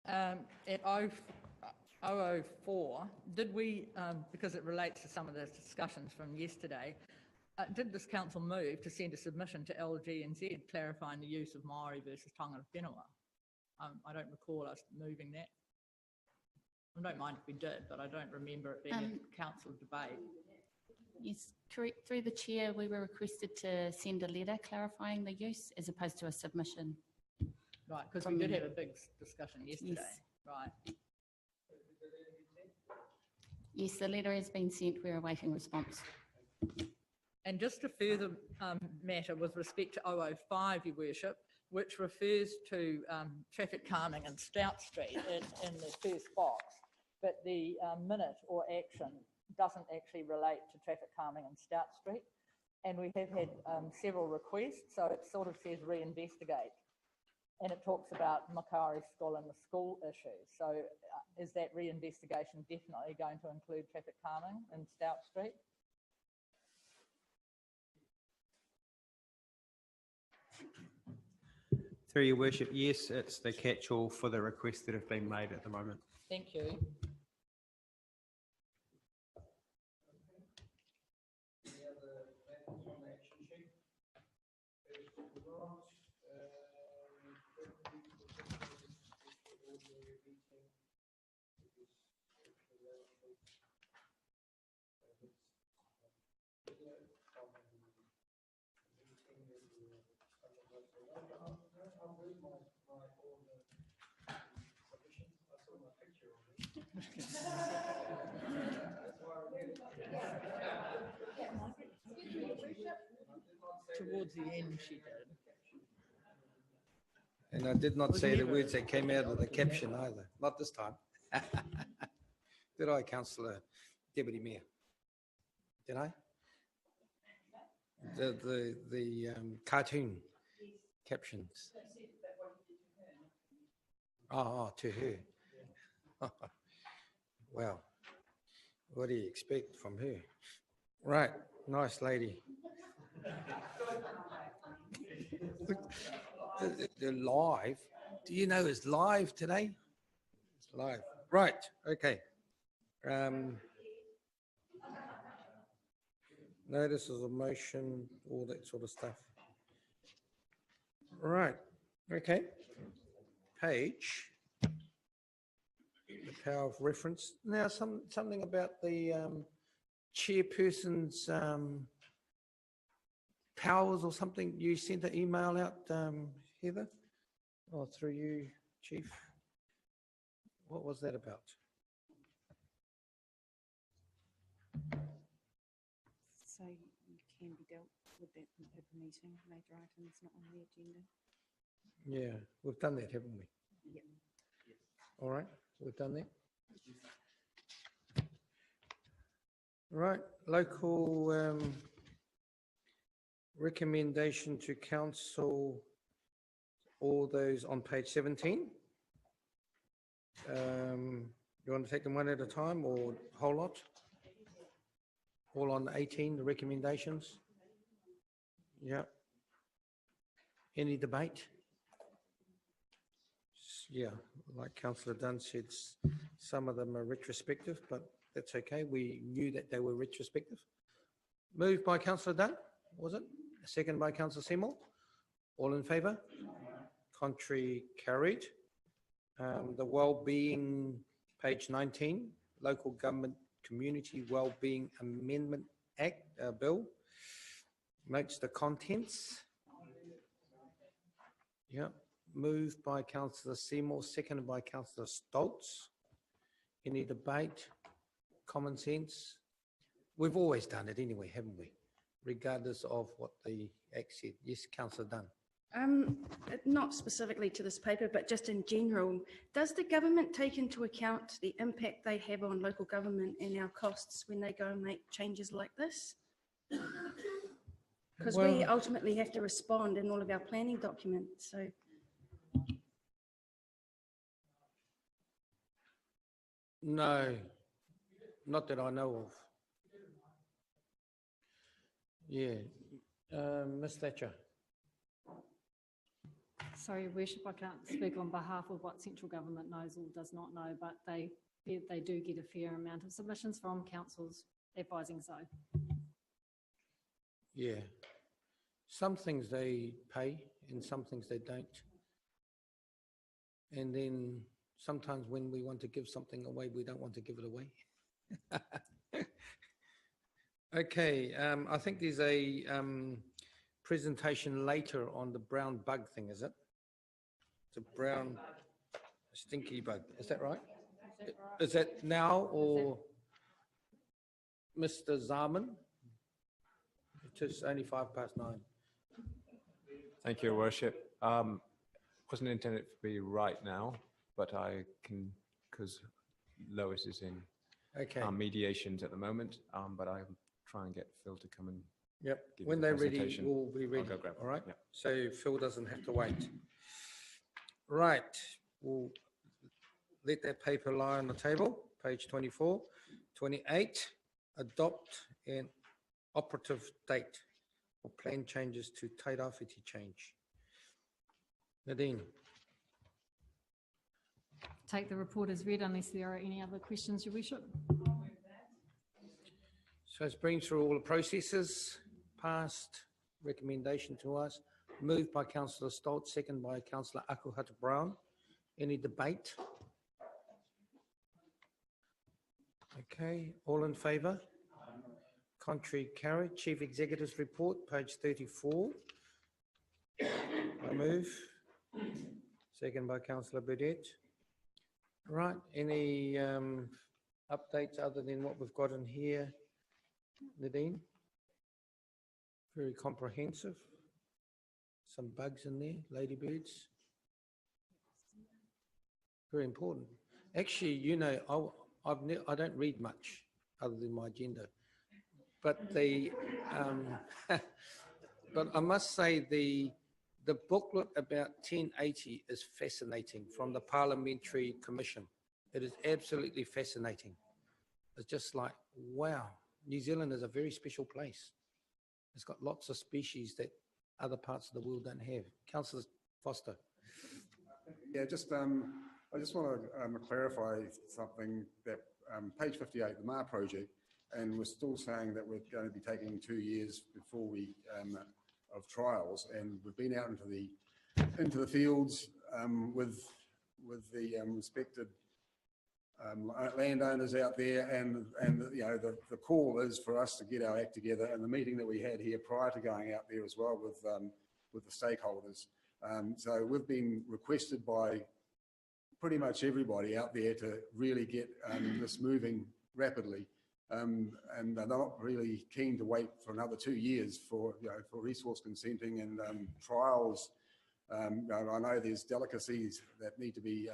At 004, did we, because it relates to some of the discussions from yesterday, did this council move to send a submission to LGNZ clarifying the use of Maori versus tangata whenua? I don't recall us moving that. I don't mind if we did, but I don't remember it being a council debate. Yes, correct. Through the chair, we were requested to send a letter clarifying the use as opposed to a submission. Right, because we did have a big discussion yesterday. Yes. Right. Yes, the letter has been sent. We're awaiting response. And just a further matter with respect to 005, Your Worship, which refers to traffic calming in Stout Street in the first box, but the minute or action doesn't actually relate to traffic calming in Stout Street. And we have had several requests, so it sort of says reinvestigate. And it talks about Makari School and the school issue. So is that reinvestigation definitely going to include traffic calming in Stout Street? Through Your Worship, yes, it's the catch-all for the requests that have been made at the moment. Thank you. Towards the end, she did. And I did not say the words that came out of the caption either, not this time. Did I, Councillor Deputy Mayor? Did I? The cartoon captions. Oh, to her. Wow. What do you expect from her? Right, nice lady. The live. Do you know it's live today? It's live. Right. Okay. Notices of motion, all that sort of stuff. Right. Okay. Page. The power of reference. Now, something about the chairperson's powers or something. You sent an email out, Heather, or through you, Chief. What was that about? So you can be dealt with that at the meeting, major items not on the agenda. Yeah, we've done that, haven't we? Yep. All right, we've done that. Right, local recommendation to council, all those on page 17. You want to take them one at a time or whole lot? All on 18, the recommendations? Yeah. Any debate? Yeah, like Councillor Dunn said, some of them are retrospective, but that's okay. We knew that they were retrospective. Moved by Councillor Dunn, was it? Second by Councillor Seymour. All in favour? Contrary, carried. The Wellbeing, page 19, Local Government Community Wellbeing Amendment Act Bill. Notes the contents. Yeah. Moved by Councillor Seymour, seconded by Councillor Stoltz. Any debate? Common sense? We've always done it anyway, haven't we? Regardless of what the Act said. Yes, Councillor Dunn. Not specifically to this paper, but just in general, does the government take into account the impact they have on local government and our costs when they go and make changes like this? Because we ultimately have to respond in all of our planning documents, so. No, not that I know of. Yeah, Ms. Thatcher. Sorry, Your Worship, I can't speak on behalf of what central government knows or does not know, but they do get a fair amount of submissions from councils advising so. Yeah. Some things they pay and some things they don't. And then sometimes when we want to give something away, we don't want to give it away. Okay, I think there's a presentation later on the brown bug thing, is it? It's a brown stinky bug, is that right? Is that now or Mr. Zaman? It is only 9:05. Thank you, Your Worship. Wasn't intended to be right now, but I can, because Lois is in Okay, mediations at the moment, but I'll try and get Phil to come and yep. give you When the they're ready, presentation. we'll be ready, go grab all right? them, So Phil doesn't have to wait. Right, we'll let that paper lie on the table, page 24. 28, adopt an operative date for plan changes to Tairāwhiti change. Nadine, Take the report as read unless there are any other questions, Your Worship. so it's been through all the processes, passed, recommendation to us, moved by councillor Stoltz, second by councillor Akuhata Brown. Any debate? Okay, all in favour? Contrary carried. Chief Executive's report, page 34. I move. Second by councillor Burdett. Right, any updates other than what we've got in here? Nadine? Very comprehensive. Some bugs in there, ladybirds. Very important. Actually, you know, I don't read much other than my agenda, but but I must say the booklet about 1080 is fascinating from the Parliamentary Commission. It is absolutely fascinating. It's just like, wow, New Zealand is a very special place. It's got lots of species that other parts of the world don't have. Councillor Foster. Yeah, I just want to clarify something that page 58, the MAR project, and we're still saying that we're going to be taking 2 years before we of trials, and we've been out into the fields with the respected landowners out there, and you know the call is for us to get our act together. And the meeting that we had here prior to going out there as well with the stakeholders. So we've been requested by pretty much everybody out there to really get this moving rapidly, and they're not really keen to wait for another 2 years for resource consenting and trials. I know there's delicacies that need to be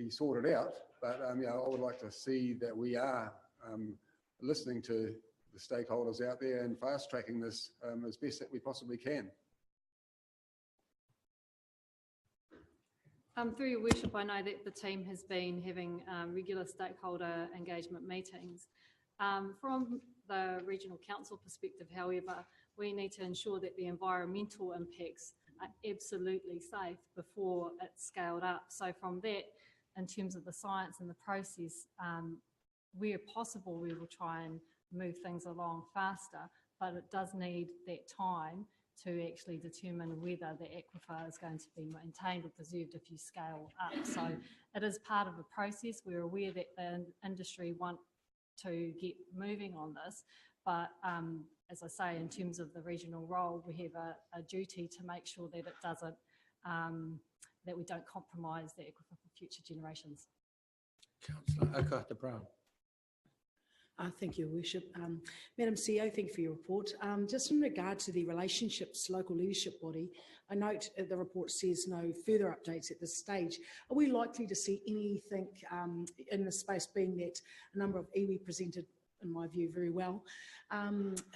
sorted out, but I would like to see that we are listening to the stakeholders out there and fast tracking this as best that we possibly can. Through Your Worship, I know that the team has been having regular stakeholder engagement meetings. From the regional council perspective, however, we need to ensure that the environmental impacts are absolutely safe before it's scaled up. So from that, in terms of the science and the process, where possible, we will try and move things along faster, but it does need that time to actually determine whether the aquifer is going to be maintained or preserved if you scale up. So it is part of the process. We're aware that the industry want to get moving on this, but as I say, in terms of the regional role, we have a duty to make sure that it doesn't, that we don't compromise the aquifer for future generations. Councillor Akuhata Brown. Thank you, Your Worship. Madam CEO, thank you for your report. Just in regard to the relationships local leadership body, I note the report says no further updates at this stage. Are we likely to see anything in the space, being that a number of iwi presented, in my view, very well,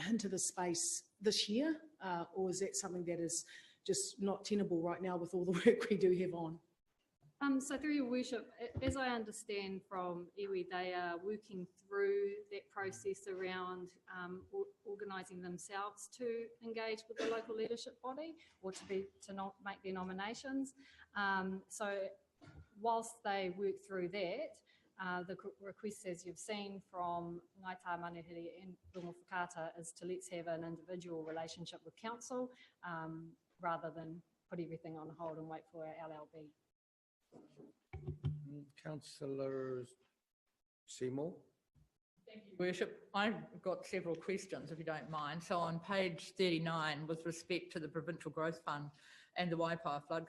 into the space this year? Or is that something that is just not tenable right now with all the work we do have on? So through your worship, as I understand from iwi, they are working through that process around organising themselves to engage with the local leadership body or to not make their nominations. So whilst they work through that, the request, as you've seen from Ngāi Tā Manuhiri and Rongo Whakata, is to let's have an individual relationship with council rather than put everything on hold and wait for our LLB. Councillor Seymour. Thank you, Worship. I've got several questions, if you don't mind. So on page 39, with respect to the Provincial Growth Fund and the Waipawa Flood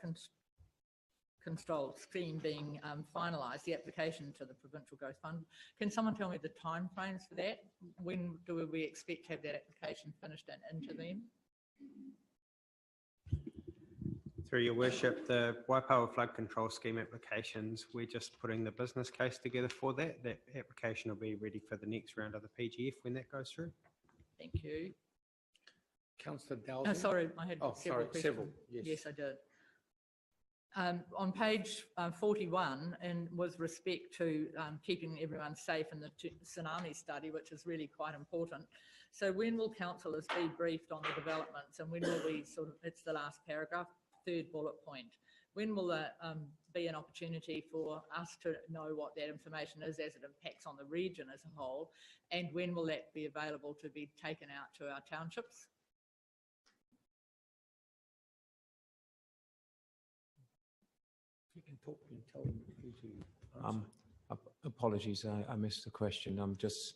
Control Scheme being finalised, the application to the Provincial Growth Fund, can someone tell me the timeframes for that? When do we expect to have that application finished and into them? Through your worship, the Waipawa Flood Control Scheme applications, we're just putting the business case together for that. That application will be ready for the next round of the PGF when that goes through. Thank you. Councillor Dowson. Sorry, I had several questions. Several, yes. Yes, I did. On page 41, and with respect to keeping everyone safe in the tsunami study, which is really quite important. So when will councillors be briefed on the developments, and when will we it's the last paragraph, third bullet point, when will there be an opportunity for us to know what that information is as it impacts on the region as a whole, and when will that be available to be taken out to our townships? You can talk and tell them who to answer. Apologies, I missed the question. I'm just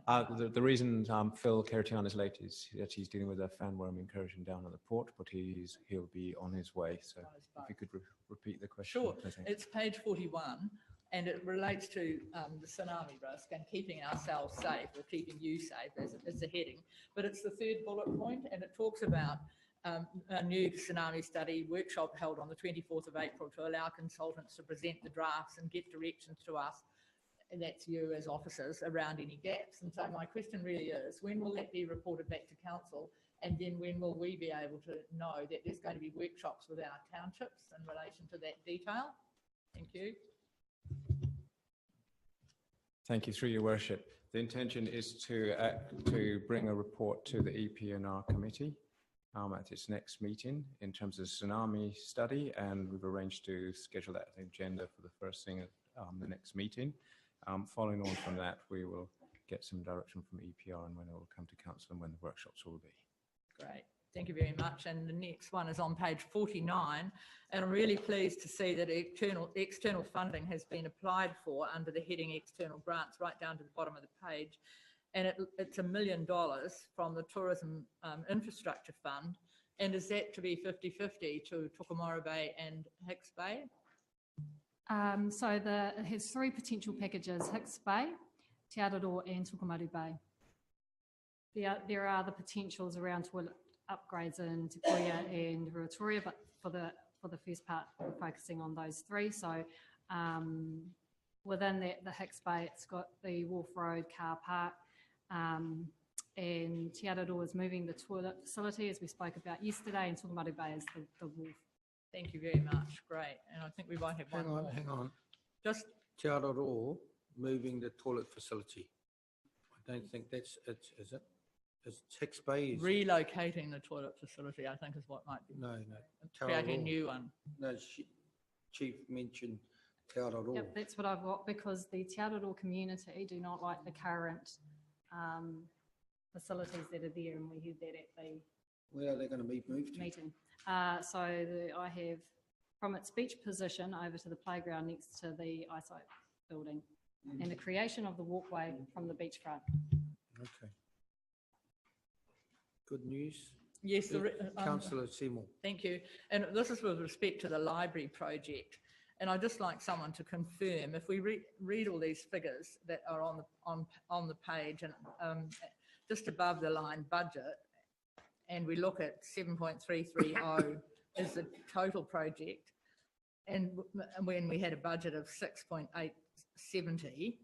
Trying to the reason Phil Keretian is late is that he's dealing with a fan worm incursion down at the port, but he'll be on his way. So if you could repeat the question. Sure, please. it's page 41, and it relates to the tsunami risk and keeping ourselves safe, or keeping you safe as the heading. But it's the third bullet point, and it talks about a new tsunami study workshop held on the 24th of April to allow consultants to present the drafts and get directions to us, and that's you as officers, around any gaps. And so my question really is, when will that be reported back to council? And then when will we be able to know that there's going to be workshops with our townships in relation to that detail? Thank you. Thank you, through your worship. The intention is to bring a report to the EP&R committee at its next meeting in terms of tsunami study, and we've arranged to schedule that agenda for the first thing at the next meeting. Following on from that, we will get some direction from EPR and when it will come to council and when the workshops will be. Great, thank you very much. And the next one is on page 49, and I'm really pleased to see that external funding has been applied for under the heading external grants right down to the bottom of the page. And it's $1 million from the Tourism Infrastructure Fund. And is that to be 50-50 to Tokomaru Bay and Hicks Bay? So it has three potential packages: Hicks Bay, Te Araroa and Tokomaru Bay. There are the potentials around toilet upgrades in Te Puia and Ruatoria, but for the first part, we're focusing on those three. So within that, the Hicks Bay, it's got the Wharf Road car park, and Te Araroa is moving the toilet facility, as we spoke about yesterday, and Tokomaru Bay is the wharf. Thank you very much. Great. And I think we might have one more. Hang on. Just Te Araroa moving the toilet facility. I don't think that's it, is it? Is Hicks Bay? relocating the toilet facility, I think, is what might be. No. Creating a Te new one. No, Chief mentioned Te Araroa. Yep, that's what I've got, because the Te Araroa community do not like the current facilities that are there, and we heard that at the Where are they going to be moved to? meeting. I have from its beach position over to the playground next to the eyesight building, and the creation of the walkway from the beachfront. Okay. Good news. Yes, Councillor Seymour. thank you. And this is with respect to the library project. And I'd just like someone to confirm, if we read all these figures that are on the page and just above the line budget, and we look at 7.330 as the total project, and when we had a budget of 6.870,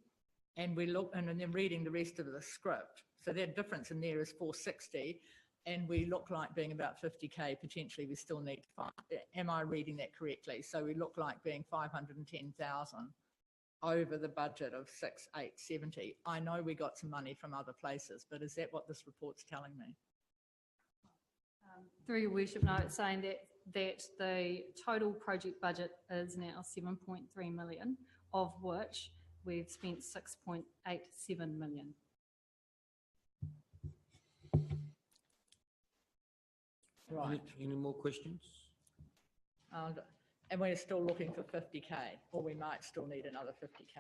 and we look, and then reading the rest of the script, so that difference in there is 460, and we look like being about 50K, potentially we still need to find, am I reading that correctly? So we look like being 510,000 over the budget of 6,870. I know we got some money from other places, but is that what this report's telling me? Through your worship, no, it's saying that the total project budget is now 7.3 million, of which we've spent 6.87 million. Right. Any more questions? And we're still looking for 50K, or we might still need another 50K.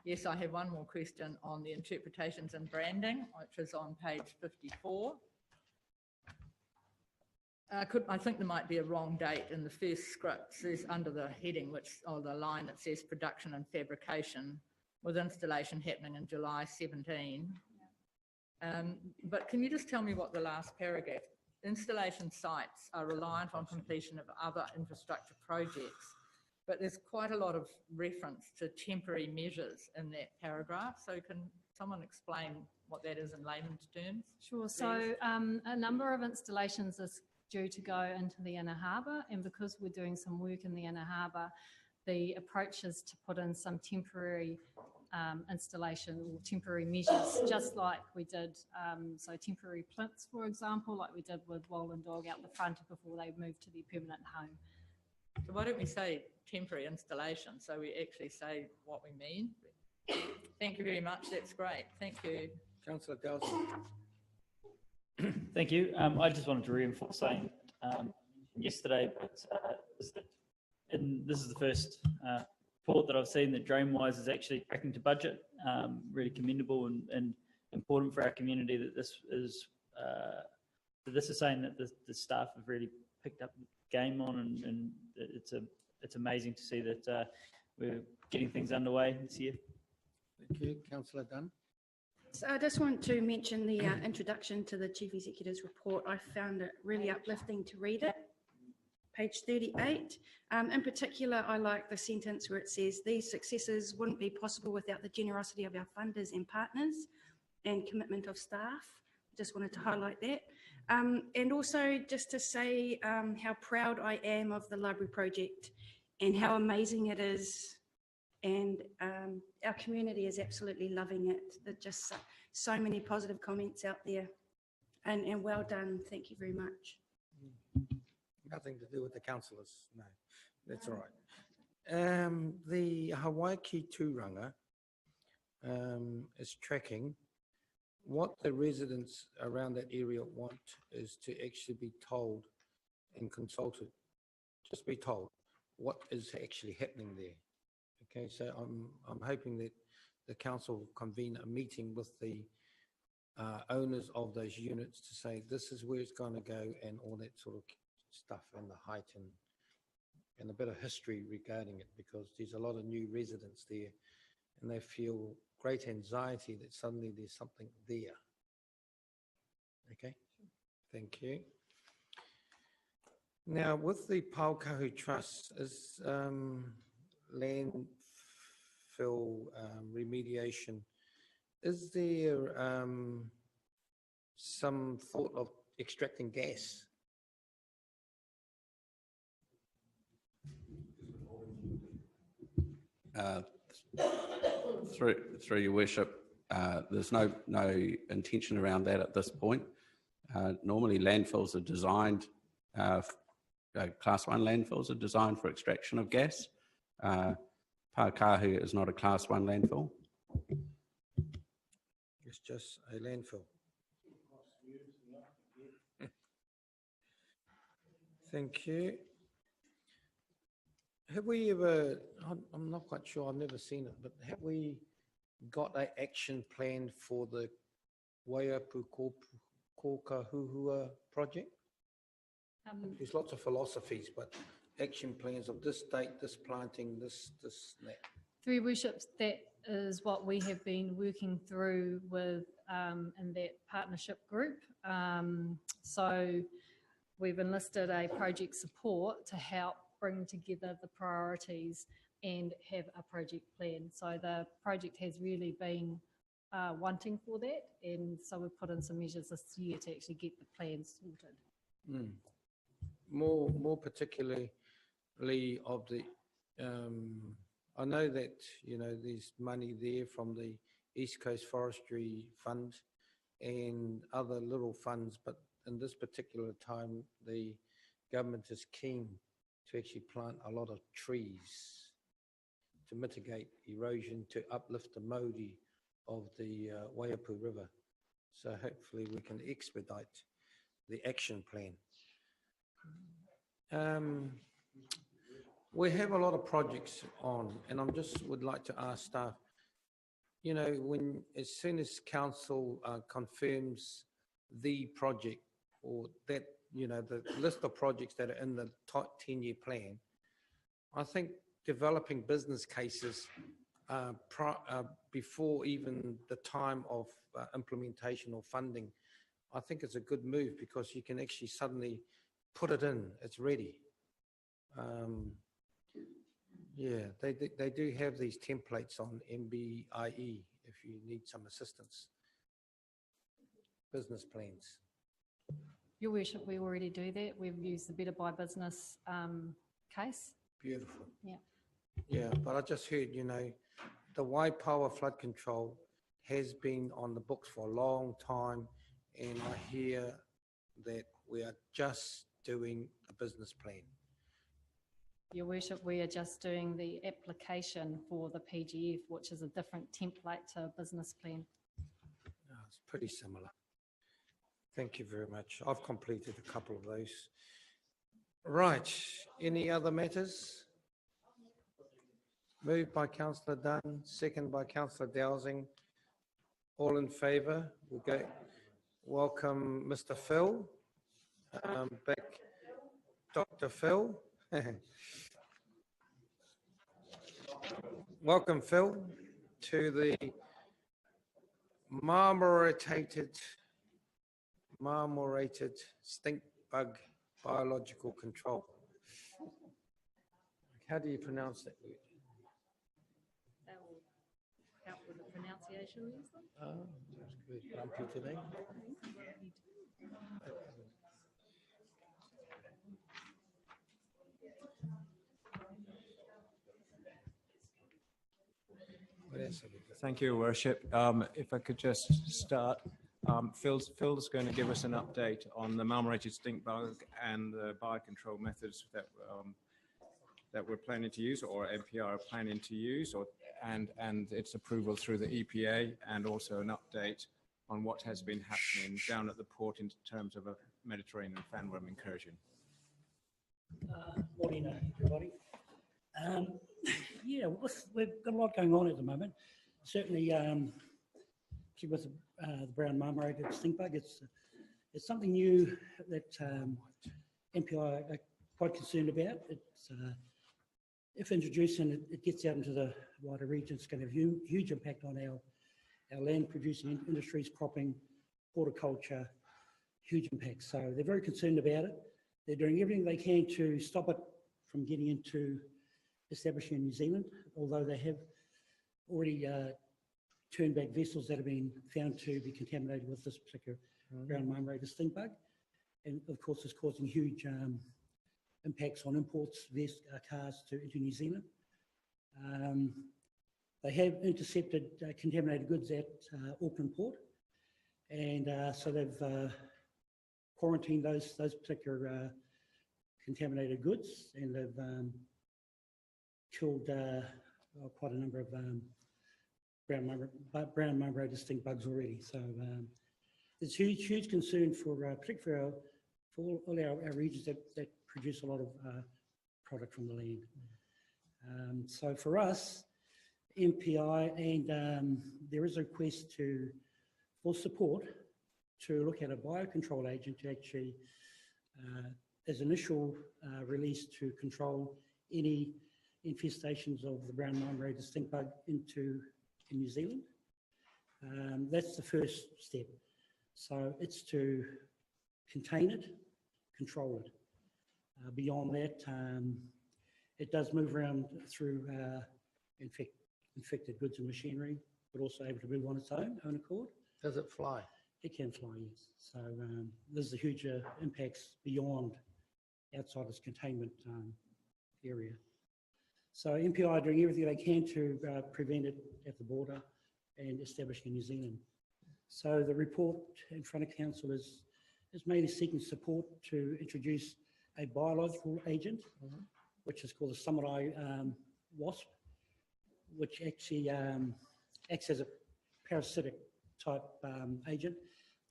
Yes, I have one more question on the interpretations and branding, which is on page 54. I think there might be a wrong date in the first script. Says under the heading, or the line that says production and fabrication, with installation happening in July 17. But can you just tell me what the last paragraph? Installation sites are reliant on completion of other infrastructure projects, but there's quite a lot of reference to temporary measures in that paragraph. So can someone explain what that is in layman's terms? Sure. So a number of installations is due to go into the Inner Harbour, and because we're doing some work in the Inner Harbour, the approach is to put in some temporary installation or temporary measures, just like we did, so temporary plinths, for example, like we did with Wallen Dog out the front before they moved to their permanent home. So why don't we say temporary installation, so we actually say what we mean? Thank you very much, that's great, thank you. Councillor Dawson. Thank you. I just wanted to reinforce saying yesterday, but this is the first report that I've seen that DroneWise is actually tracking to budget. Really commendable and important for our community that this is saying that the staff have really picked up the game on, and it's amazing to see that we're getting things underway this year. Thank you. Councillor Dunn. So I just want to mention the introduction to the Chief Executive's report. I found it really uplifting to read it. Page 38. In particular, I like the sentence where it says, these successes wouldn't be possible without the generosity of our funders and partners and commitment of staff. Just wanted to highlight that. And also just to say how proud I am of the library project and how amazing it is. And our community is absolutely loving it. There's just so many positive comments out there. And well done. Thank you very much. Nothing to do with the councillors. No, that's all right. The Hawaii Tūranga is tracking. What the residents around that area want is to actually be told and consulted, just be told what is actually happening there. Okay, so I'm hoping that the council will convene a meeting with the owners of those units to say this is where it's going to go and all that sort of stuff, and the height and a bit of history regarding it, because there's a lot of new residents there and they feel great anxiety that suddenly there's something there. Okay, thank you. Now with the Paukahu Trust, is landfill remediation, is there some thought of extracting gas? Through your worship, there's no intention around that at this point. Normally landfills are designed, class 1 landfills are designed for extraction of gas. Paukahu is not a class 1 landfill. It's just a landfill. Thank you. Have we ever, I'm not quite sure, I've never seen it, but have we got an action plan for the Waiapu Kokahuhua project? There's lots of philosophies, but action plans of this date, this planting, this, and that. Through your worship, that is what we have been working through with in that partnership group. So we've enlisted a project support to help bring together the priorities and have a project plan. So the project has really been wanting for that. And so we've put in some measures this year to actually get the plan sorted. More particularly of the, I know that, you know, there's money there from the East Coast Forestry Fund and other little funds, but in this particular time, the government is keen to actually plant a lot of trees to mitigate erosion, to uplift the Mauri of the Waiapu River. So hopefully we can expedite the action plan. We have a lot of projects on, and I just would like to ask staff, you know, as soon as council confirms the project or that, you know, the list of projects that are in the top 10-year plan, I think developing business cases before even the time of implementation or funding, I think it's a good move because you can actually suddenly put it in, it's ready. Yeah, they do have these templates on MBIE if you need some assistance. Business plans. Your Worship, we already do that. We've used the Better Buy Business case. Beautiful. Yeah. Yeah, but I just heard, you know, the Waipawa flood control has been on the books for a long time, and I hear that we are just doing a business plan. Your Worship, we are just doing the application for the PGF, which is a different template to a business plan. Oh, it's pretty similar. Thank you very much. I've completed a couple of those. Right, any other matters? Moved by Councillor Dunn, second by Councillor Dowsing. All in favour? We'll go. Welcome, Mr. Phil. Back, Dr. Phil. Welcome, Phil, to the marmorated stink bug biological control. How do you pronounce that word? That will help with the pronunciation, Leslie. Oh, that's good. Bumpy today. What else have we got? Thank you, Your Worship. If I could just start, Phil's going to give us an update on the marmorated stink bug and the biocontrol methods that we're planning to use, or MPR are planning to use, and its approval through the EPA, and also an update on what has been happening down at the port in terms of a Mediterranean fanworm incursion. Morning, everybody. Yeah, we've got a lot going on at the moment. Certainly, with the brown marmorated stink bug, it's something new that MPI are quite concerned about. It's if introduced and it gets out into the wider region, it's going to have huge impact on our land producing industries, cropping, horticulture, huge impact. So they're very concerned about it. They're doing everything they can to stop it from getting into establishing in New Zealand, although they have already turned back vessels that have been found to be contaminated with this particular brown marmorated stink bug. And of course, it's causing huge impacts on imports, cars into New Zealand. They have intercepted contaminated goods at Auckland Port, and so they've quarantined those particular contaminated goods, and they've killed quite a number of brown marmorated stink bugs already. So there's huge concern for particularly for all our regions that produce a lot of product from the land. So for us, MPI, and there is a request for support to look at a biocontrol agent to actually, as initial release, to control any infestations of the brown marmorated stink bug in New Zealand. That's the first step. So it's to contain it, control it. Beyond that, it does move around through infected goods and machinery, but also able to move on its own accord. Does it fly? It can fly, yes. So there's the huge impacts beyond outside its containment area. So MPI are doing everything they can to prevent it at the border and establishing in New Zealand. So the report in front of council is mainly seeking support to introduce a biological agent, which is called the samurai wasp, which actually acts as a parasitic type agent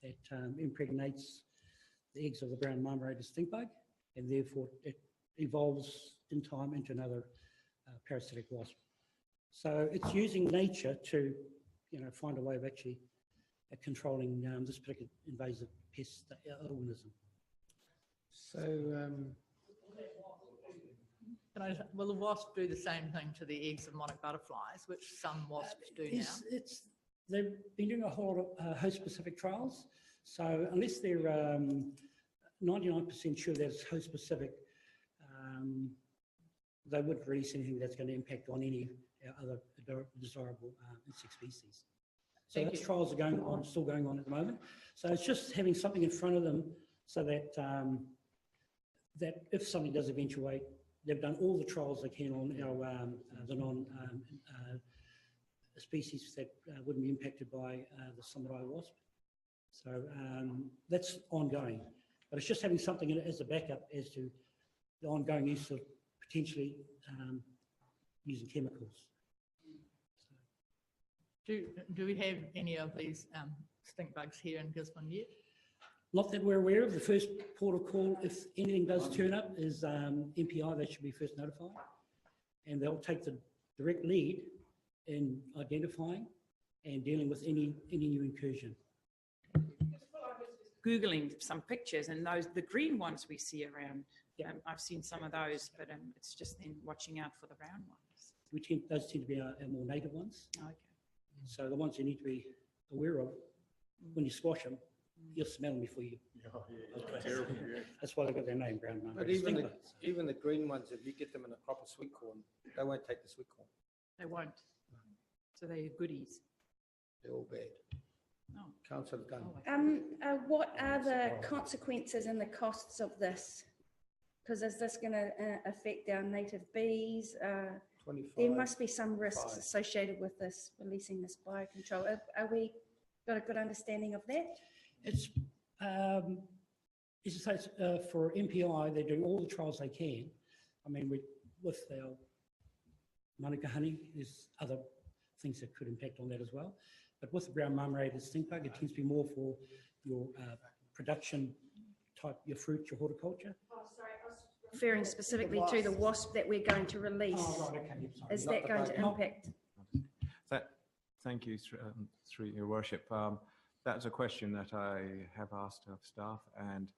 that impregnates the eggs of the brown marmorated stink bug, and therefore it evolves in time into another parasitic wasp. So it's using nature to, find a way of actually controlling this particular invasive pest organism. So, Will the wasp do the same thing to the eggs of monarch butterflies, which some wasps do now? They've been doing a whole lot of host-specific trials. So unless they're 99% sure that it's host-specific, they wouldn't release anything that's going to impact on any other desirable insect species. So those trials are still going on at the moment. So it's just having something in front of them so that that if something does eventuate, they've done all the trials they can on the non species that wouldn't be impacted by the samurai wasp. So that's ongoing, but it's just having something as a backup as to the ongoing use of potentially using chemicals. Do we have any of these stink bugs here in Gisborne yet? Not that we're aware of. The first port of call, if anything does turn up, is MPI. They should be first notified, and they'll take the direct lead in identifying and dealing with any new incursion. Googling some pictures, and the green ones we see around, I've seen some of those, but it's just then watching out for the brown ones. Those tend to be our more native ones. Okay. So the ones you need to be aware of, when you squash them, you'll smell them before you. Terrible, yeah. That's why they got their name, brown but marmorated. even the green ones, if you get them in a proper sweet corn, they won't take the sweet corn. They won't. So they're goodies. They're all bad. Oh. Councillor Gunn. What are the consequences and the costs of this? Because is this going to affect our native bees? 25. There must be some risks 5. associated with this, releasing this biocontrol. Are we got a good understanding of that? It's, as I say, for MPI, they're doing all the trials they can. I mean, with our manuka honey, there's other things that could impact on that as well. But with the brown marmorated stink bug, it tends to be more for your production type, your fruit, your horticulture. Oh, sorry, I was referring specifically to the wasp that we're going to release. Oh, right, okay, sorry. Is that going to impact? Thank you, through your worship. That's a question that I have asked of staff, and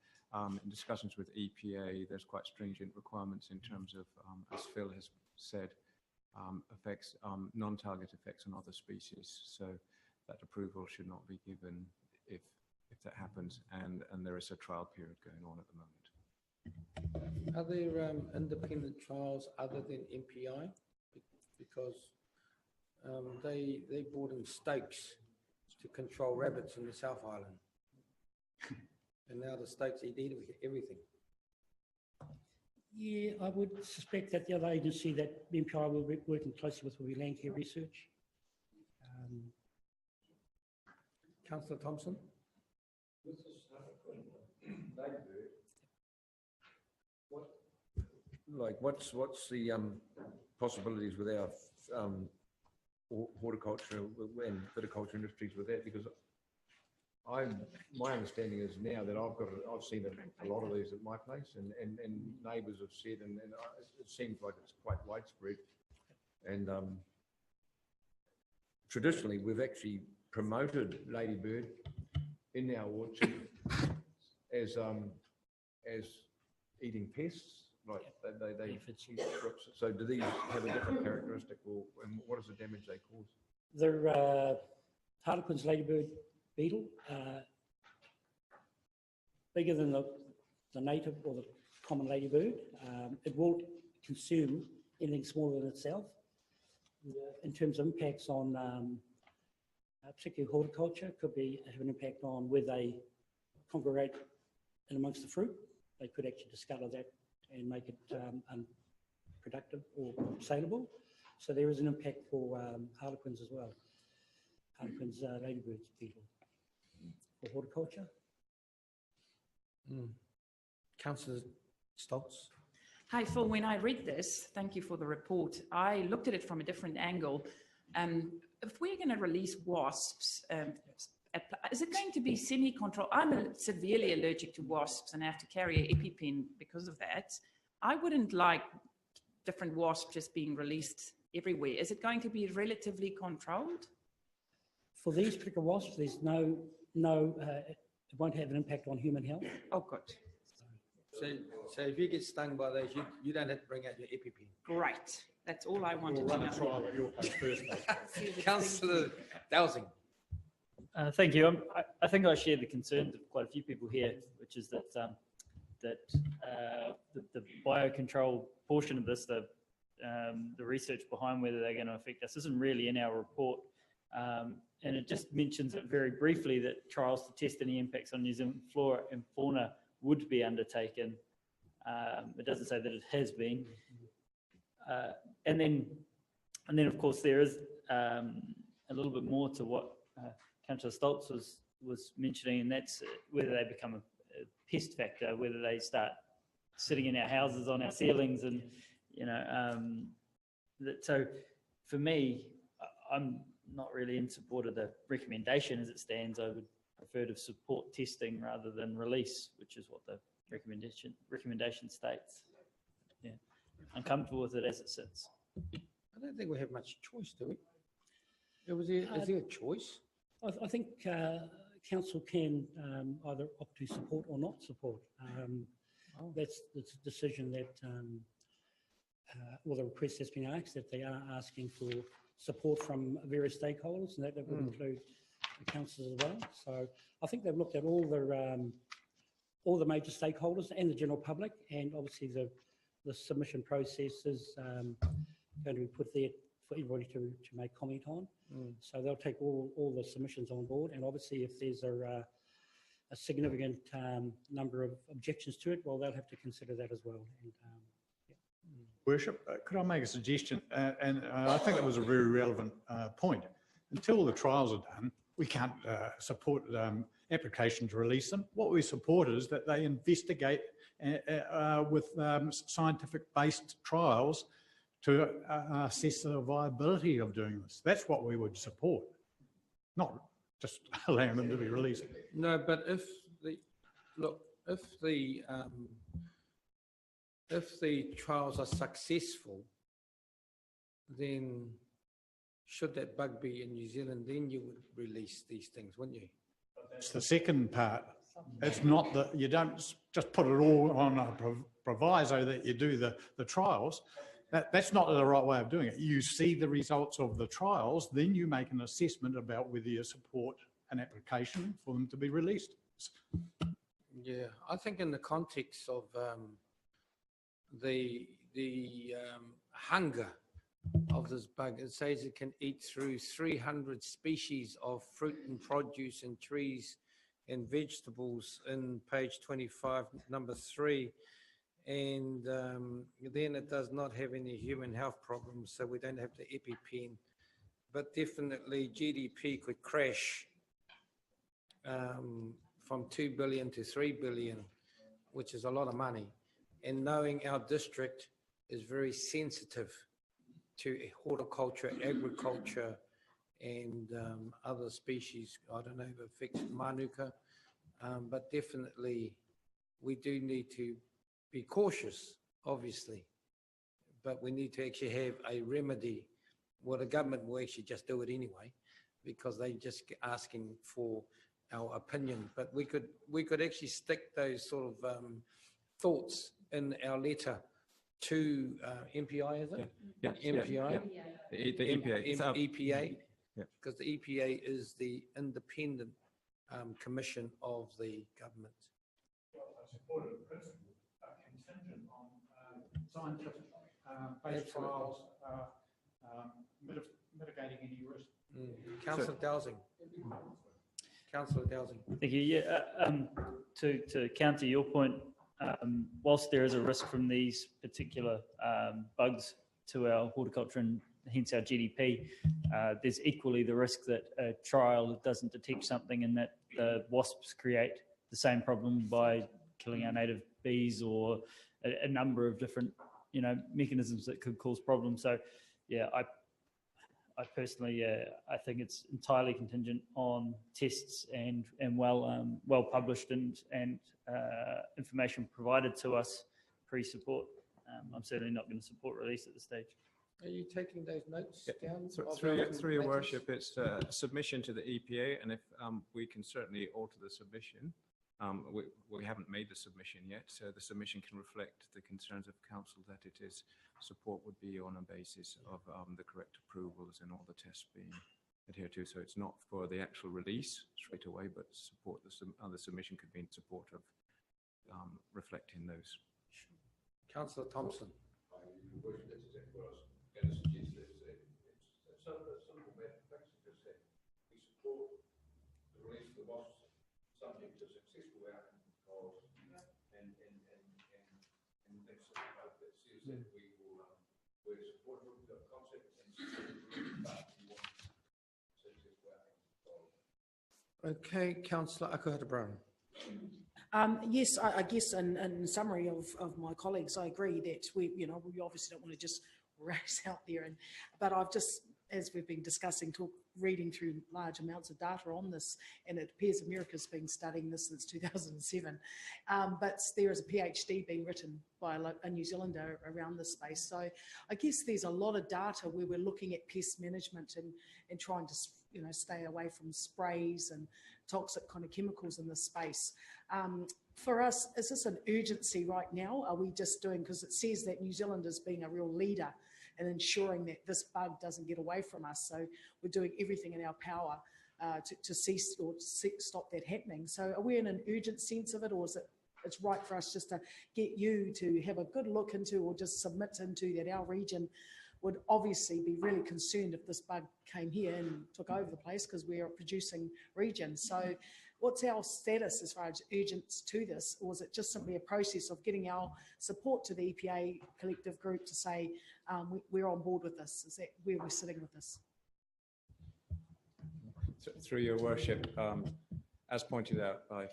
in discussions with EPA, there's quite stringent requirements in terms of, as Phil has said, effects, non-target effects on other species. So that approval should not be given if that happens, and there is a trial period going on at the moment. Are there independent trials other than MPI? Because they brought in stakes to control rabbits in the South Island. And now the stakes eat everything. Yeah, I would suspect that the other agency that MPI will be working closely with will be Landcare Research. Councillor Thompson? What's the possibilities with our horticulture and viticulture industries with that? Because my understanding is now that I've seen a lot of these at my place, and neighbours have said, and it seems like it's quite widespread. And traditionally, we've actually promoted ladybird in our orchard as eating pests. Like they strips. So do these have a different characteristic, or and what is the damage they cause? The Harlequin's ladybird beetle, bigger than the native or the common ladybird. It won't consume anything smaller than itself. In terms of impacts on particularly horticulture, could have an impact on where they congregate in amongst the fruit. They could actually discolour that and make it unproductive or saleable. So there is an impact for harlequins as well. Harlequins, ladybirds, beetle, for horticulture. Councillor Stoltz. Hi, Phil. When I read this, thank you for the report. I looked at it from a different angle. If we're going to release wasps, is it going to be semi-controlled? I'm severely allergic to wasps and I have to carry an EpiPen because of that. I wouldn't like different wasps just being released everywhere. Is it going to be relatively controlled? For these particular wasps, there's it won't have an impact on human health. Oh, good. So if you get stung by those, you don't have to bring out your EpiPen. Great. That's all I wanted to know. Councillor Dowsing. Thank you. I think I share the concerns of quite a few people here, which is that the biocontrol portion of this, the research behind whether they're going to affect us, isn't really in our report. And it just mentions it very briefly that trials to test any impacts on New Zealand flora and fauna would be undertaken. It doesn't say that it has been. And then of course there is a little bit more to what Councillor Stoltz was mentioning, and that's whether they become a pest factor, whether they start sitting in our houses, on our ceilings, and so for me, I'm not really in support of the recommendation as it stands. I would prefer to support testing rather than release, which is what the recommendation states. Yeah, I'm comfortable with it as it sits. I don't think we have much choice, do we? Is there a choice? I think council can either opt to support or not support. That's a decision that, or the request has been asked, that they are asking for support from various stakeholders, and that would include the councils as well. So I think they've looked at all the major stakeholders and the general public, and obviously the submission process is going to be put there for everybody to make comment on. So they'll take all the submissions on board, and obviously if there's a significant number of objections to it, well, they'll have to consider that as well. And, Worship, could I make a suggestion? And I think that was a very relevant point. Until the trials are done, we can't support application to release them. What we support is that they investigate with scientific-based trials to assess the viability of doing this. That's what we would support, not just allowing them to be released. No, but if the trials are successful, then should that bug be in New Zealand, then you would release these things, wouldn't you? That's the second part. It's not that you don't just put it all on a proviso that you do the trials. That's not the right way of doing it. You see the results of the trials, then you make an assessment about whether you support an application for them to be released. Yeah, I think in the context of the hunger of this bug, it says it can eat through 300 species of fruit and produce and trees and vegetables in page 25, number 3. And then it does not have any human health problems, so we don't have the EpiPen. But definitely GDP could crash from 2 billion to 3 billion, which is a lot of money. And knowing our district is very sensitive to horticulture, agriculture, and other species. I don't know if it affects Manuka, but definitely we do need to be cautious, obviously, but we need to actually have a remedy. Well, the government will actually just do it anyway, because they're just asking for our opinion. But we could actually stick those sort of thoughts in our letter to MPI, is it? Yeah. MPI? The EPA. EPA, Yeah. because the EPA is the independent commission of the government. Contingent on scientific based trials mitigating any risk. Councillor Dowsing. Councillor Dowsing. Thank you. Yeah, to counter your point, whilst there is a risk from these particular bugs to our horticulture and hence our GDP, there's equally the risk that a trial doesn't detect something and that the wasps create the same problem by killing our native bees or a number of different, mechanisms that could cause problems. So, yeah, I personally, I think it's entirely contingent on tests and well published and information provided to us pre-support. I'm certainly not going to support release at this stage. Are you taking those notes down? Through your worship, it's a submission to the EPA, and if we can certainly alter the submission. We haven't made the submission yet, so the submission can reflect the concerns of council that it is support would be on a basis of the correct approvals and all the tests being adhered to. So it's not for the actual release straight away, but support the submission could be in support of reflecting those. Councillor Thompson. Subject to successful outcome of and that's that says that we will we're supportive of the concept and but we want successful outcome. Okay, Councillor Akuhata-Brown. Yes, I guess in summary of my colleagues, I agree that we obviously don't want to just race out there, but I've just, as we've been discussing, reading through large amounts of data on this, and it appears America's been studying this since 2007. But there is a PhD being written by a New Zealander around this space. So I guess there's a lot of data where we're looking at pest management and trying to stay away from sprays and toxic kind of chemicals in this space. For us, is this an urgency right now? Are we just doing, because it says that New Zealand is being a real leader and ensuring that this bug doesn't get away from us. So we're doing everything in our power to cease or stop that happening. So are we in an urgent sense of it, or is it's right for us just to get you to have a good look into or just submit into that our region would obviously be really concerned if this bug came here and took over the place because we are a producing region. So what's our status as far as urgence to this, or is it just simply a process of getting our support to the EPA collective group to say we're on board with this? Is that where we're sitting with this? Through your worship, as pointed out by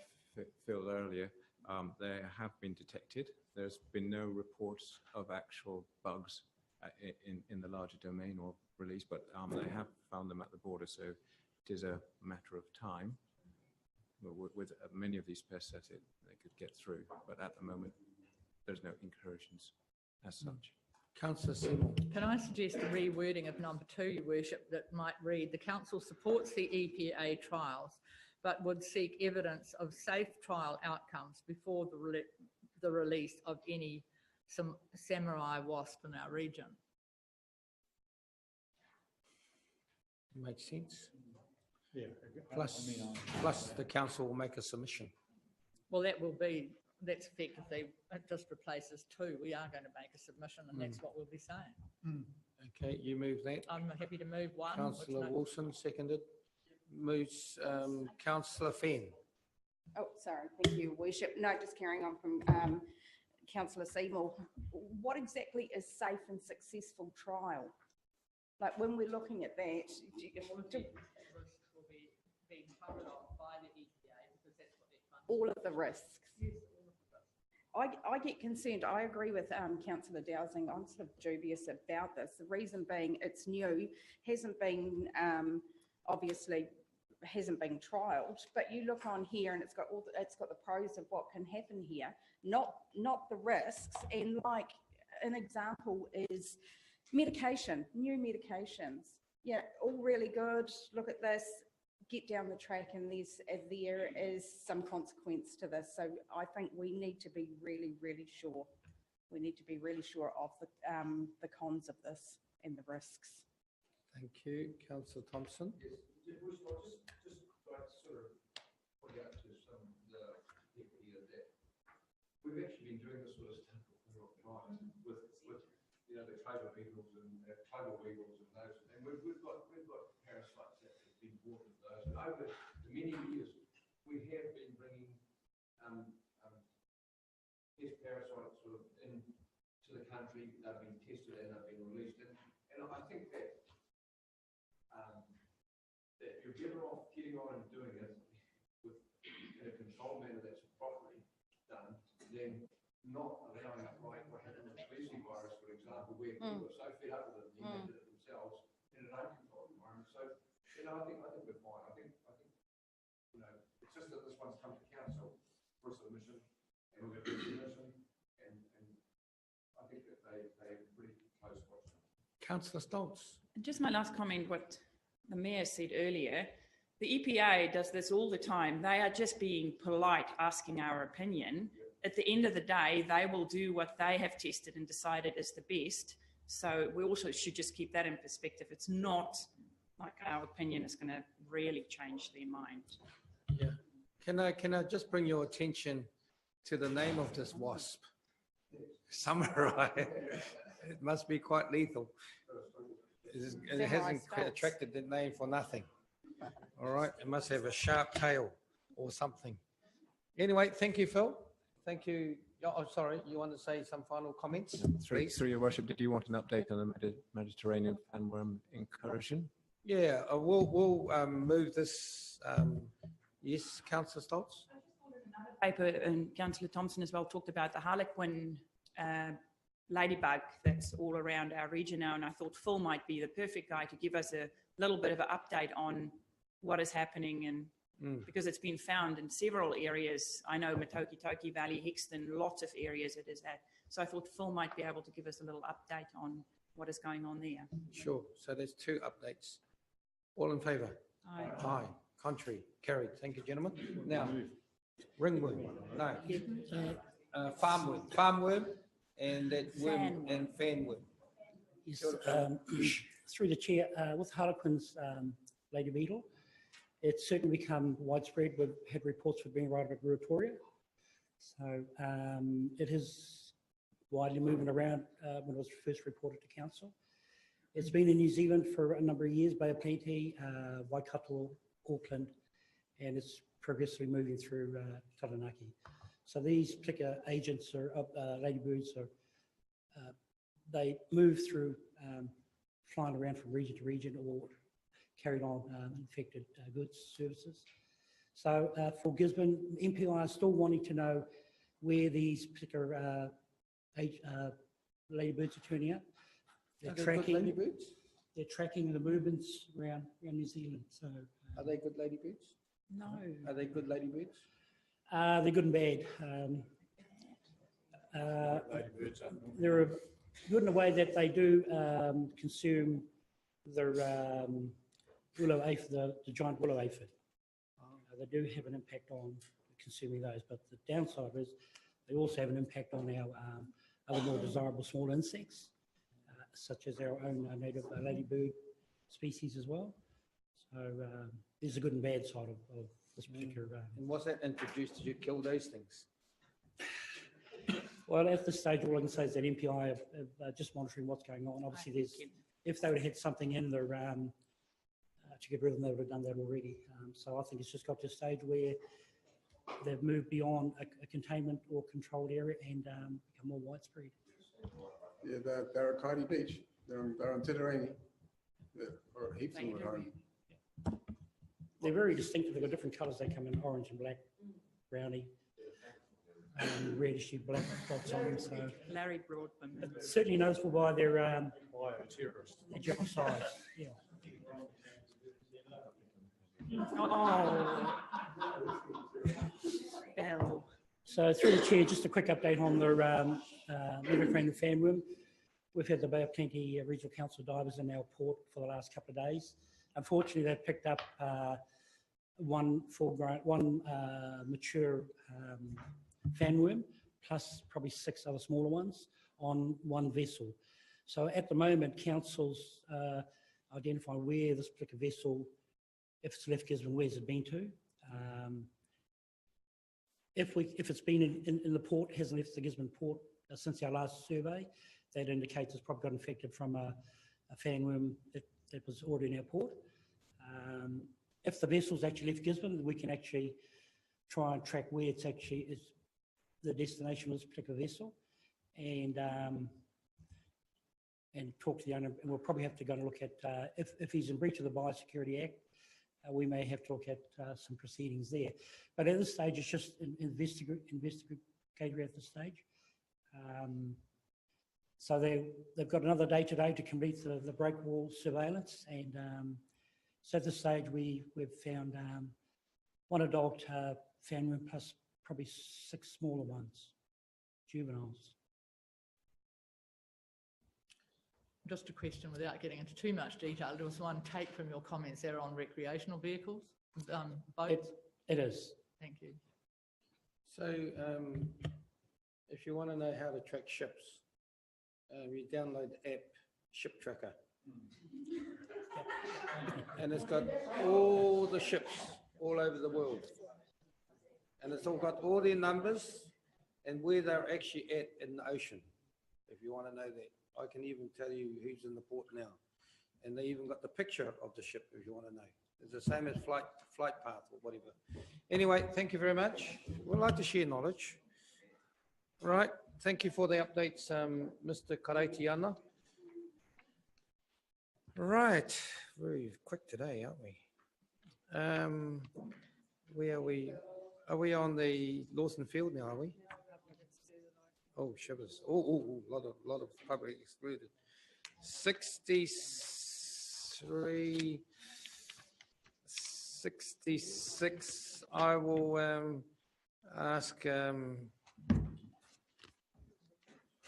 Phil earlier, they have been detected. There's been no reports of actual bugs in the larger domain or release, but they have found them at the border, so it is a matter of time. With many of these pests that they could get through, but at the moment there's no incursions as such. Councillor Seymour. Can I suggest a rewording of number 2, Your Worship, that might read, the council supports the EPA trials, but would seek evidence of safe trial outcomes before the release of any samurai wasp in our region. Makes sense. Yeah. Plus the council will make a submission. Well, that's effectively, it just replaces 2. We are going to make a submission, and that's what we'll be saying. Okay, you move that. I'm happy to move 1. Councillor Wilson, seconded. Moves Councillor Fenn. Oh, sorry. Thank you, Worship. No, just carrying on from Councillor Seymour. What exactly is safe and successful trial? Like when we're looking at that, all of the risks. I get concerned. I agree with Councillor Dowsing. I'm sort of dubious about this. The reason being it's new, hasn't been obviously hasn't been trialled. But you look on here and it's got the pros of what can happen here, not the risks. And like an example is medication, new medications. Yeah, all really good. Look at this. Get down the track, and there is some consequence to this. So I think we need to be really, really sure. We need to be really sure of the cons of this and the risks. Thank you, Councillor Thompson. Yes, just try to sort of point out to some of the people here that we've actually been doing this sort of stuff for a long time with the clover beetles and clover weevils and those, and we've got parasites over the many years, we have been bringing test parasites sort of into the country. They've been tested and they've been released. And I think that that you're better off getting on and doing it in a controlled manner that's properly done than not allowing it like what happened with the Schleswig virus, for example, where people were so fed up with it, they did it themselves in an uncontrolled environment. So, I think we're fine. I think, it's just that this one's come to council for submission, and we've got a submission, and I think that they pretty close watch. Councillor Stoltz. Just my last comment, what the Mayor said earlier, the EPA does this all the time. They are just being polite, asking our opinion. At the end of the day, they will do what they have tested and decided is the best. So we also should just keep that in perspective. It's not like our opinion is going to really change their mind. Yeah. Can I just bring your attention to the name of this wasp? Samurai. It must be quite lethal. It hasn't attracted the name for nothing. All right. It must have a sharp tail or something. Anyway, thank you, Phil. Thank you. Oh, sorry, you want to say some final comments? Through your worship, did you want an update on the Mediterranean fanworm incursion? Yeah, we'll move this. Yes, Councillor Stoltz. Paper, and Councillor Thompson as well talked about the Harlequin ladybug that's all around our region now, and I thought Phil might be the perfect guy to give us a little bit of an update on what is happening, and because it's been found in several areas. I know Matoki Valley, Hexton, lots of areas it is at. So I thought Phil might be able to give us a little update on what is going on there. Sure. So there's 2 updates. All in favour? Aye. Aye. Contrary? Carried. Thank you, gentlemen. Now, ringworm. No. Farmworm. Farmworm and that worm and fanworm. Yes, through the chair, with Harlequin's lady beetle, it's certainly become widespread. We've had reports of being right about Ruatoria. So it is widely moving around when it was first reported to council. It's been in New Zealand for a number of years, Bay of Plenty, Waikato, Auckland, and it's progressively moving through Taranaki. So these particular agents or ladybirds they move through flying around from region to region or carried on infected goods services. So for Gisborne, MPI are still wanting to know where these particular ladybirds are turning up. They're tracking. They're tracking the movements around New Zealand. So are they good ladybirds? No. Are they good ladybirds? They're good and bad. They're good in a way that they do consume their willow aphid, the giant willow aphid. They do have an impact on consuming those, but the downside is they also have an impact on our other more desirable small insects, such as our own native ladybird species as well. So there's a good and bad side of this particular. And was that introduced? Did you kill those things? Well, at this stage, all I can say is that MPI are just monitoring what's going on. Obviously, if they would have had something in their to get rid of them, they would have done that already. So I think it's just got to a stage where they've moved beyond a containment or controlled area and become more widespread. Yeah, they're at Kaiti Beach. They're on Titirangi. Or heaps of them at home. They're very distinctive. They've got different colours. They come in orange and black, brownie, reddish black spots on them. So Larry Broadman. It's certainly noticeable by their general size. Yeah. Oh. Bell. So through the chair, just a quick update on the Mediterranean fanworm. We've had the Bay of Plenty Regional Council divers in our port for the last couple of days. Unfortunately, they've picked up one mature fanworm, plus probably 6 other smaller ones on one vessel. So at the moment, councils identify where this particular vessel, if it's left Gisborne, where's it been to? If it's been in the port, hasn't left the Gisborne port since our last survey, that indicates it's probably got infected from a fanworm that was already in our port. if the vessel's actually left Gisborne, we can actually try and track where it's actually is the destination of this particular vessel, and talk to the owner. And we'll probably have to go and look at if he's in breach of the Biosecurity Act. We may have to look at some proceedings there. But at this stage, it's just investigatory at this stage. So they've got another day today to complete the break wall surveillance. And so at this stage, we've found one adult family plus probably 6 smaller ones, juveniles. Just a question without getting into too much detail. There was one take from your comments there on recreational vehicles, boats. It is. Thank you. So if you want to know how to track ships, you download the app Ship Tracker. And it's got all the ships all over the world. And it's all got all their numbers and where they're actually at in the ocean, if you want to know that. I can even tell you who's in the port now. And they even got the picture of the ship, if you want to know. It's the same as flight path or whatever. Anyway, thank you very much. We'd like to share knowledge. Right, thank you for the updates, Mr. Karaitiana. Right, very quick today, aren't we? Where are we? Are we on the Lawson Field now, are we? Oh, shivers. Oh, lot of public excluded. 66. I will ask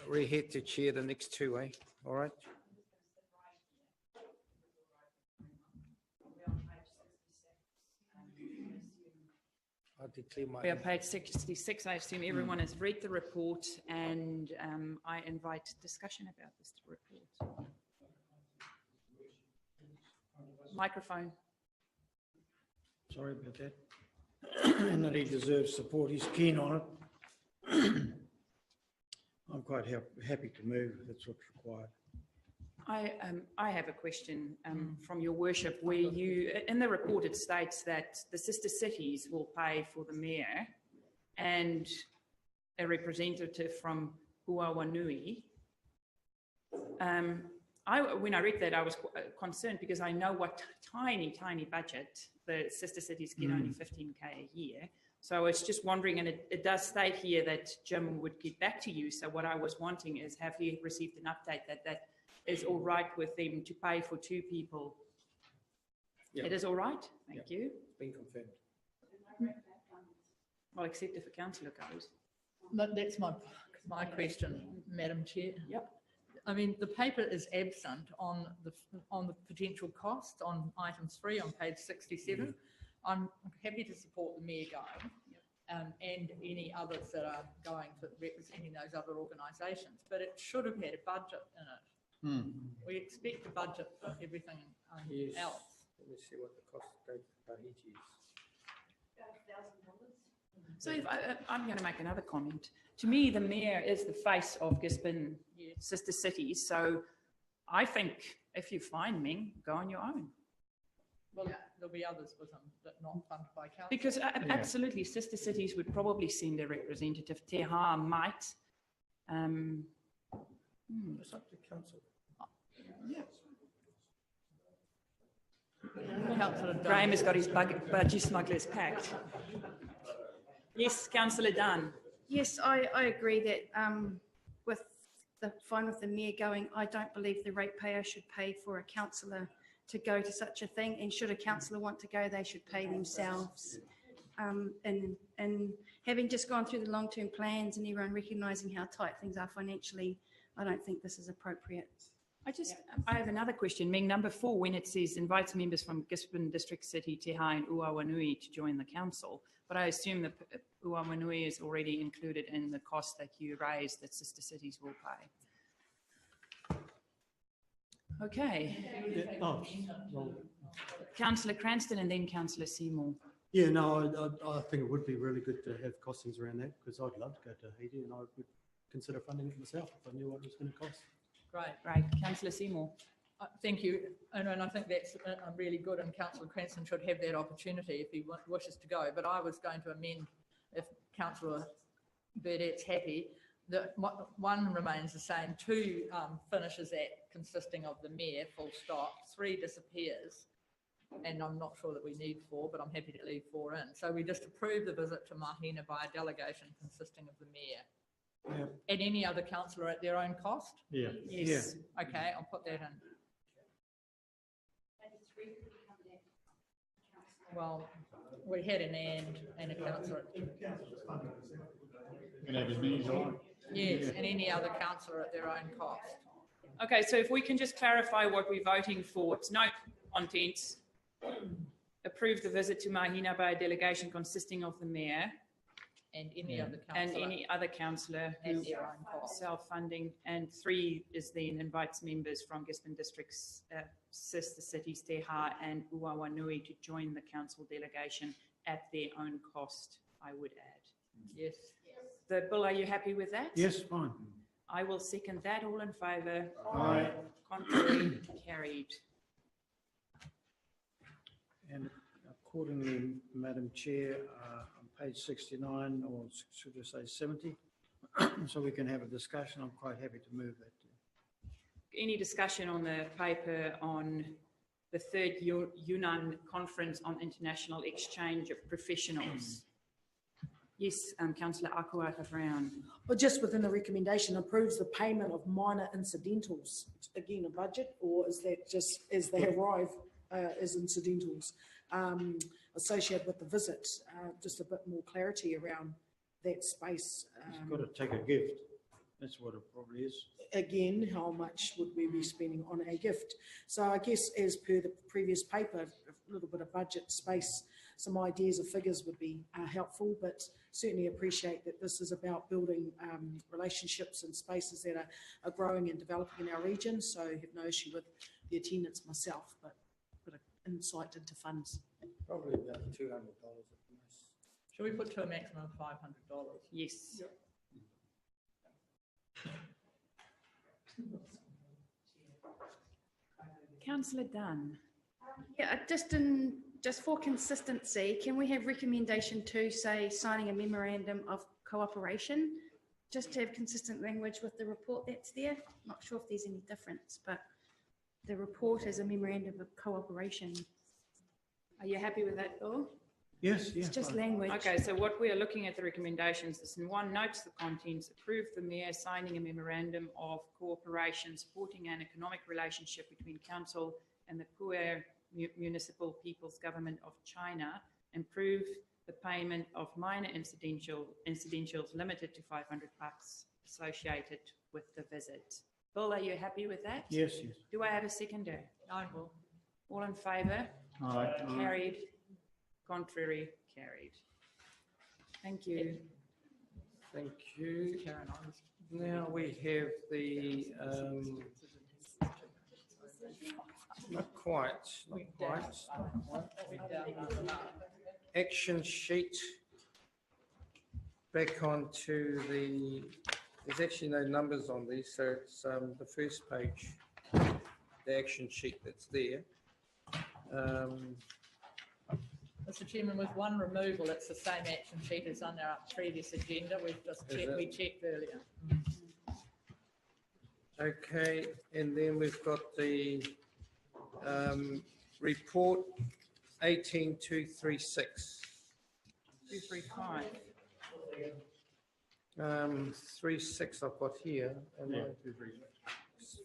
Rehead to chair the next 2, eh? All right. We are page 66. I assume everyone has read the report, and I invite discussion about this report. Microphone. Sorry about that. And that he deserves support. He's keen on it. I'm quite happy to move if that's what's required. I have a question from your worship, where you, in the report it states that the sister cities will pay for the mayor and a representative from Uawanui. When I read that, I was concerned because I know what tiny budget the sister cities get, only 15K a year. So I was just wondering, and it does state here that Jim would get back to you. So what I was wanting is, have you received an update that is all right with them to pay for 2 people? Yeah. It is all right? Thank you. It's been confirmed. Well, except if a councillor goes. But that's my question, Madam Chair. Yep. I mean, the paper is absent on the potential cost on item 3 on page 67. I'm happy to support the mayor going and any others that are going for representing those other organisations, but it should have had a budget in it. We expect a budget for everything else. Let me see what the cost of Tahiti is. So if I'm going to make another comment. To me, the mayor is the face of Gisborne sister cities. So I think if you find Ming, go on your own. Well, there'll be others with them that not funded by council. Because absolutely, sister cities would probably send a representative. Te Hā might. It's up to council. Graham has got his budgie smugglers packed. Yes, Councillor Dunn. Yes, I agree that with the mayor going, I don't believe the ratepayer should pay for a councillor to go to such a thing, and should a councillor want to go, they should pay themselves. And having just gone through the long-term plans and everyone recognising how tight things are financially, I don't think this is appropriate. I have another question. Ming, number 4, when it says invites members from Gisborne District City, Te Hā and Uawanui to join the council, but I assume that Uawanui is already included in the cost that you raised that sister cities will pay. Okay. Councillor Cranston and then Councillor Seymour. Yeah, no, I think it would be really good to have costings around that, because I'd love to go to Tahiti and I would consider funding it myself if I knew what it was going to cost. Great. Right. Councillor Seymour. Thank you. And I think that's really good, and Councillor Cranston should have that opportunity if he wishes to go. But I was going to amend, if Councillor Burdett's happy, that one remains the same, 2 finishes at consisting of the mayor, full stop, 3 disappears. And I'm not sure that we need 4, but I'm happy to leave 4 in. So we just approve the visit to Mahina by a delegation consisting of the mayor. Yeah. And any other councillor at their own cost? Yeah. Yes. Okay, I'll put that in. Well, we had an and a councillor. Can have as many as you like. Yes, and any other councillor at their own cost. Okay, so if we can just clarify what we're voting for. It's note contents. Approve the visit to Mahina by a delegation consisting of the mayor and any other councillor. And any other councillor who At their own cost. self-funding. And 3 is then invites members from Gisborne District's sister cities, Te Ha and Uawanui, to join the council delegation at their own cost, I would add. Yes. Bill, are you happy with that? Yes, fine. I will second that. All in favour? Aye. Contrary? Carried. And accordingly, Madam Chair, on page 69, or should I say 70, so we can have a discussion, I'm quite happy to move that. Any discussion on the paper on the 3rd Yunnan Conference on International Exchange of Professionals? Yes, Councillor Akuata Brown. But just within the recommendation, approves the payment of minor incidentals, again, a budget, or is that just as they arrive as incidentals associated with the visit? Just a bit more clarity around that space. It's got to take a gift. That's what it probably is. Again, how much would we be spending on a gift? So I guess as per the previous paper, a little bit of budget space, some ideas of figures would be helpful, but certainly appreciate that this is about building relationships and spaces that are growing and developing in our region. So I have no issue with the attendance myself, but put an insight into funds. Probably about $200 at most. Should we put to a maximum of $500? Yes. Yep. Councillor Dunn. Yeah, just for consistency, can we have recommendation 2 say signing a memorandum of cooperation? Just to have consistent language with the report that's there. Not sure if there's any difference, but the report is a memorandum of cooperation. Are you happy with that, Bill? Yes, It's just language. Okay, so what we are looking at the recommendations is in 1, notes the contents, approve the mayor signing a memorandum of cooperation supporting an economic relationship between council and the Pu'er Municipal People's Government of China, improve the payment of minor incidentals limited to $500 associated with the visit. Bill, are you happy with that? Yes, yes. Do I have a seconder? I will. All in favour? Aye. Carried. Contrary? Carried. Thank you. Thank you. Now we have the, not quite, action sheet. Back onto the, there's actually no numbers on these, so it's the first page, the action sheet that's there. Mr. Chairman, with one removal, it's the same action sheet as on our previous agenda. We've just checked, we checked earlier. Okay, and then we've got the report 18236. 235. 36 I've got here. And Yeah, the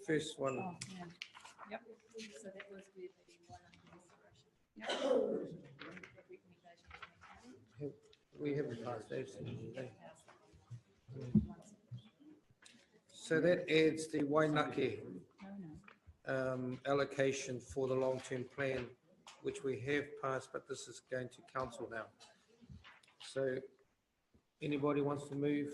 first one. Oh, yeah. Yep. So that was with the one We haven't passed those. So that adds the Wainake allocation for the long-term plan, which we have passed, but this is going to council now. So anybody wants to move?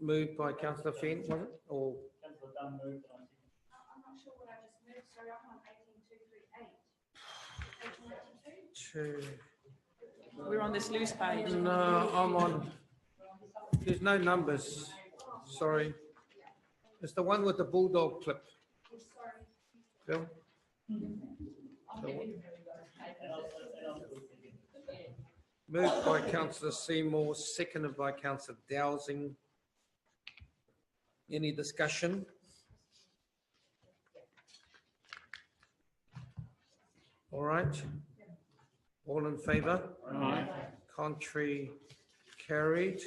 Moved by Councillor Fenn, was it? Or Councillor Dunn moved. I'm not sure what I just moved, sorry, I'm on 18238. We're on this loose page. No, I'm on, there's no numbers, sorry. It's the one with the bulldog clip. Bill? Moved by councillor Seymour, seconded by councillor Dowsing. Any discussion? All right. All in favour? Aye. Contrary, carried.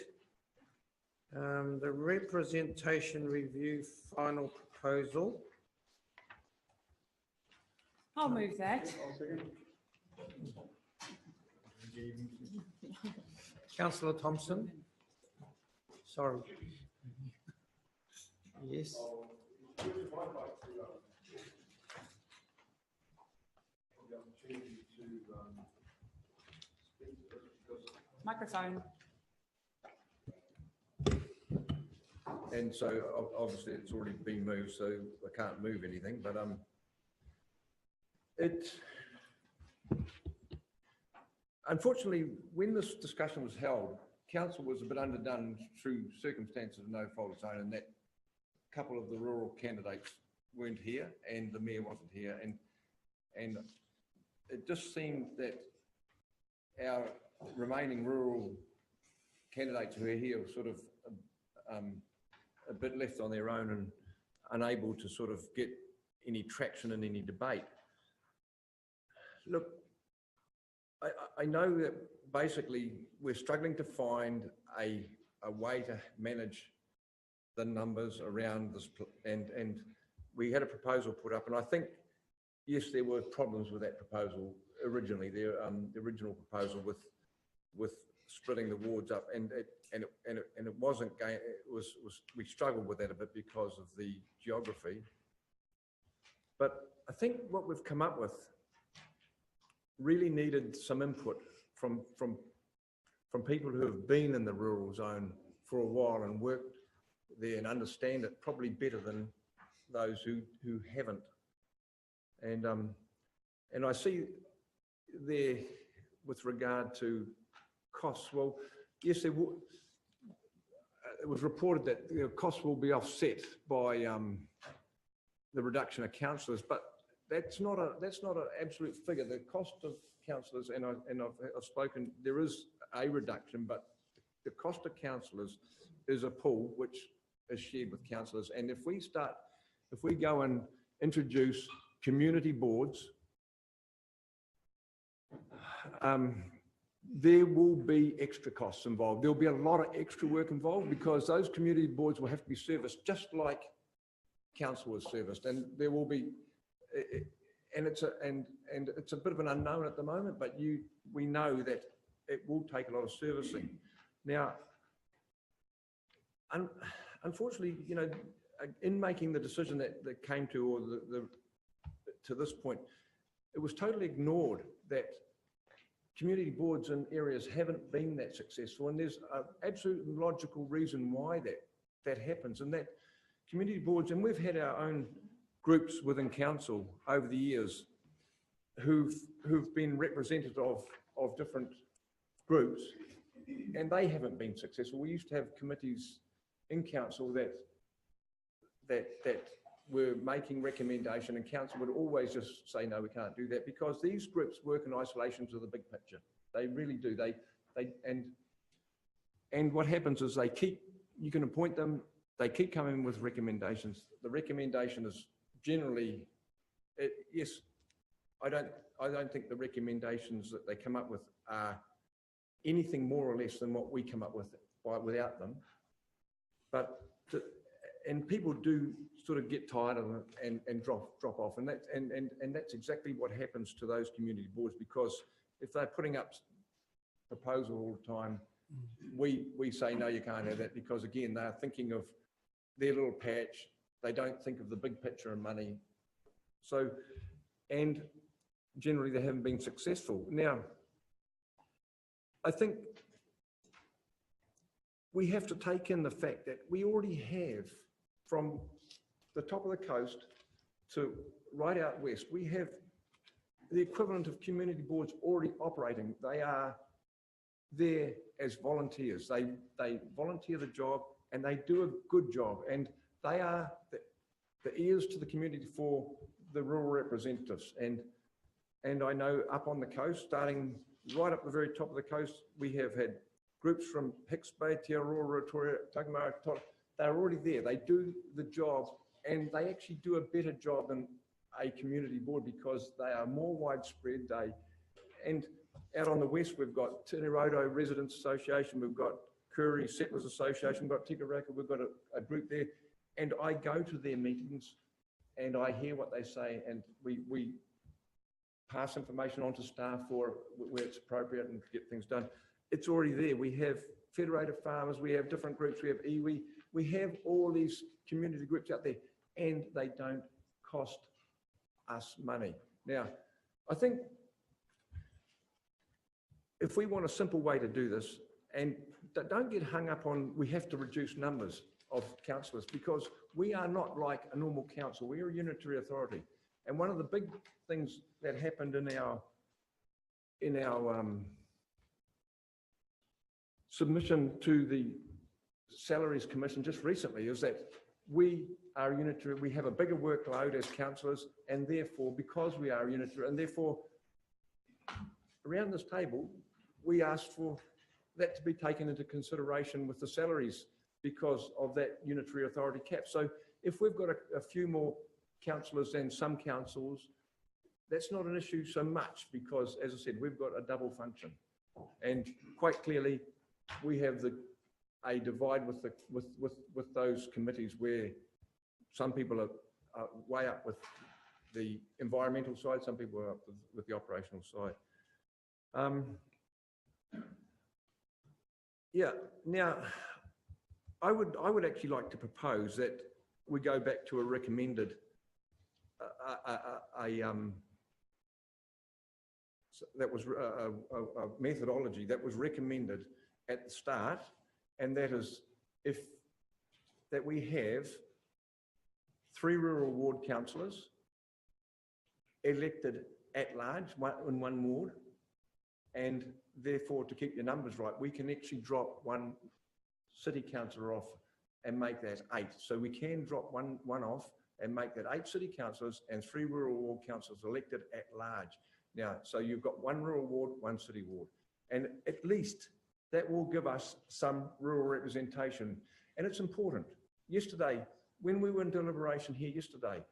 The representation review final proposal. I'll move that. Councillor Thompson? Sorry. Yes. Microphone. And so obviously it's already been moved, so I can't move anything, but unfortunately, when this discussion was held, council was a bit underdone through circumstances of no fault of its own, and that a couple of the rural candidates weren't here and the mayor wasn't here, and it just seemed that our remaining rural candidates who are here were sort of a bit left on their own and unable to sort of get any traction in any debate. Look, I know that basically we're struggling to find a way to manage the numbers around this, and we had a proposal put up, and I think, yes, there were problems with that proposal originally, the original proposal with splitting the wards up, and it wasn't going. We struggled with that a bit because of the geography. But I think what we've come up with really needed some input from people who have been in the rural zone for a while and worked there and understand it probably better than those who haven't. And I see there with regard to costs, well, yes, it was reported that costs will be offset by the reduction of councillors, but that's not an absolute figure. The cost of councillors, and I've spoken, there is a reduction, but the cost of councillors is a pool which is shared with councillors. And if we go and introduce community boards, there will be extra costs involved. There'll be a lot of extra work involved because those community boards will have to be serviced just like council is serviced, and there will be, and it's a bit of an unknown at the moment, but we know that it will take a lot of servicing. Now, unfortunately, you know, in making the decision that came to, or to this point, it was totally ignored that community boards in areas haven't been that successful, and there's an absolute logical reason why that happens, and that community boards, and we've had our own groups within council over the years who've been representative of different groups, and they haven't been successful. We used to have committees in council that were making recommendation, and council would always just say, no, we can't do that, because these groups work in isolation to the big picture. They really do. And what happens is you can appoint them, they keep coming with recommendations. The recommendation is generally, yes, I don't think the recommendations that they come up with are anything more or less than what we come up with without them. But and people do sort of get tired of it and drop off, and that's exactly what happens to those community boards, because if they're putting up proposals all the time, we say no, you can't have that, because again they're thinking of their little patch. They don't think of the big picture and money. So, and generally they haven't been successful. Now, I think we have to take in the fact that we already have, from the top of the coast to right out west, we have the equivalent of community boards already operating. They are there as volunteers. They volunteer the job, and they do a good job. And they are the ears to the community for the rural representatives. And I know up on the coast, starting right up the very top of the coast, we have had groups from Hicks Bay, Te Aroha, Rotorua, Tucumara, they're already there. They do the job, and they actually do a better job than a community board because they are more widespread. And out on the west, we've got Tinerodo Residents Association, we've got Kuri Settlers Association, we've got Tika Raka, we've got a group there. And I go to their meetings and I hear what they say, and we pass information on to staff for where it's appropriate and get things done. It's already there. We have federated farmers, we have different groups, we have iwi, we have all these community groups out there, and they don't cost us money. Now, I think if we want a simple way to do this, and don't get hung up on we have to reduce numbers of councillors, because we are not like a normal council. We are a unitary authority. And one of the big things that happened in our submission to the Salaries Commission just recently is that we are unitary, we have a bigger workload as councillors, and therefore, because we are unitary, and therefore, around this table, we asked for that to be taken into consideration with the salaries because of that unitary authority cap. So if we've got a few more councillors than some councils, that's not an issue so much because, as I said, we've got a double function. And quite clearly, we have a divide with those committees where some people are way up with the environmental side, some people are up with the operational side. Yeah, now, I would actually like to propose that we go back to a recommended, that was a methodology that was recommended at the start, and that is that we have 3 rural ward councillors elected at large in one ward, and therefore, to keep your numbers right, we can actually drop 1 city councillor off and make that 8. So we can drop one off and make that 8 city councillors and 3 rural ward councillors elected at large. Now, so you've got 1 rural ward, 1 city ward, and at least that will give us some rural representation. And it's important. Yesterday, when we were in deliberation here yesterday,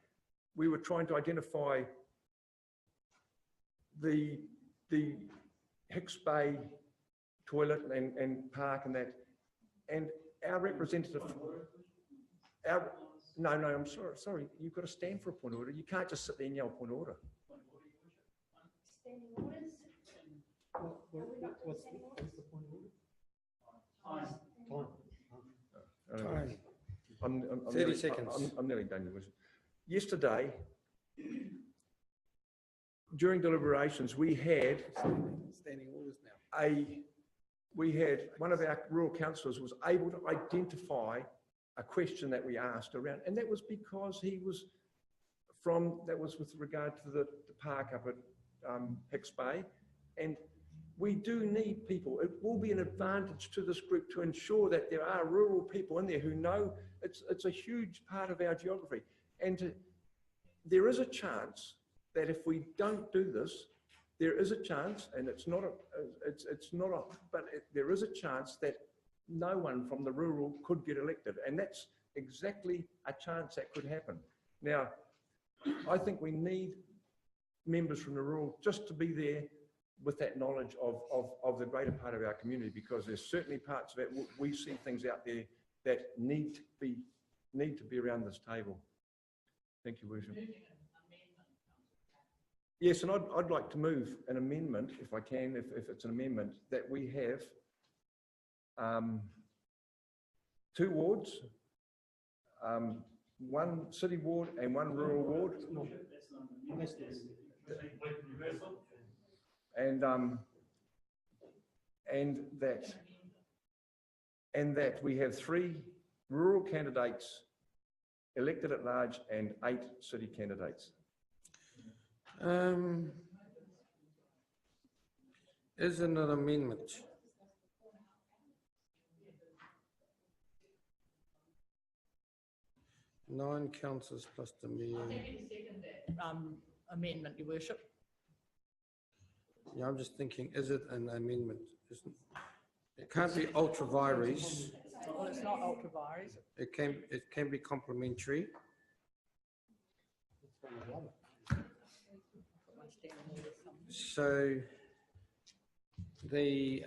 we were trying to identify the Hicks Bay toilet and park and that, and our representative, no, I'm sorry, you've got to stand for a point of order. You can't just sit there and yell point of order. What's the point of order? Time. I'm 30 nearly, seconds. I'm nearly done, Your Worship. Yesterday, during deliberations, we had Standing orders now. we had one of our rural councillors was able to identify a question that we asked around, and that was because he was that was with regard to the park up at Hicks Bay, and we do need people. It will be an advantage to this group to ensure that there are rural people in there who know it's a huge part of our geography, and there is a chance that if we don't do this, there is a chance, and there is a chance that no one from the rural could get elected, and that's exactly a chance that could happen. Now, I think we need members from the rural just to be there with that knowledge of the greater part of our community, because there's certainly parts of it, we see things out there that need to be around this table. Thank you, Worship. Yes, and I'd like to move an amendment, if I can, if it's an amendment, that we have 2 wards, 1 city ward and 1 rural ward. And that we have 3 rural candidates elected at large and 8 city candidates. Isn't an amendment? 9 councillors plus the mayor. Amendment, Your Worship. Yeah, I'm just thinking, is it an amendment? It can't be ultra vires. Well, it's not ultra vires. It can be complementary. So the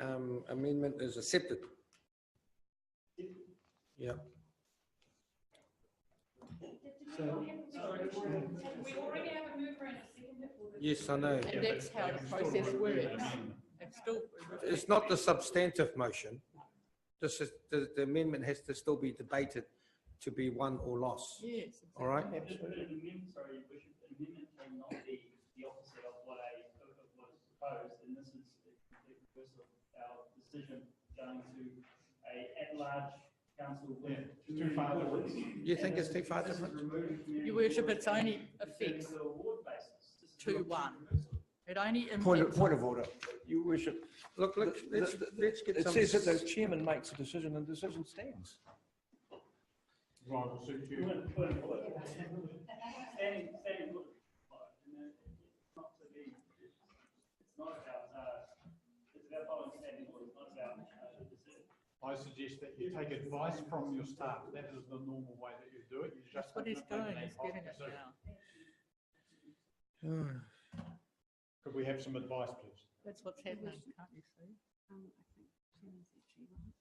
amendment is accepted. Yeah. We already have a mover and a seconder. Yes, I know. And that's how the process works. It's still. It's not the substantive motion. This is, the amendment has to still be debated to be won or lost. Yes. All right? Sorry, Bishop, an amendment cannot be the opposite of what was proposed, and this is the complete reverse of our decision going to a at-large council with too far different. You think it's too far different? Your Worship, it's only affects 2-1. It only Point impacts. of order, Your Worship. Look, let's get It some. says that the chairman makes a decision and the decision stands. Right, will suit you. Standing, it's not to be, it's not about, it's about following standing orders, not about the decision. I suggest that you take advice from your staff. That is the normal way that you do it. You just That's what he's doing, he's giving it now. Could we have some advice, please? That's what's happening, can't you see? I think Chairman's actually right.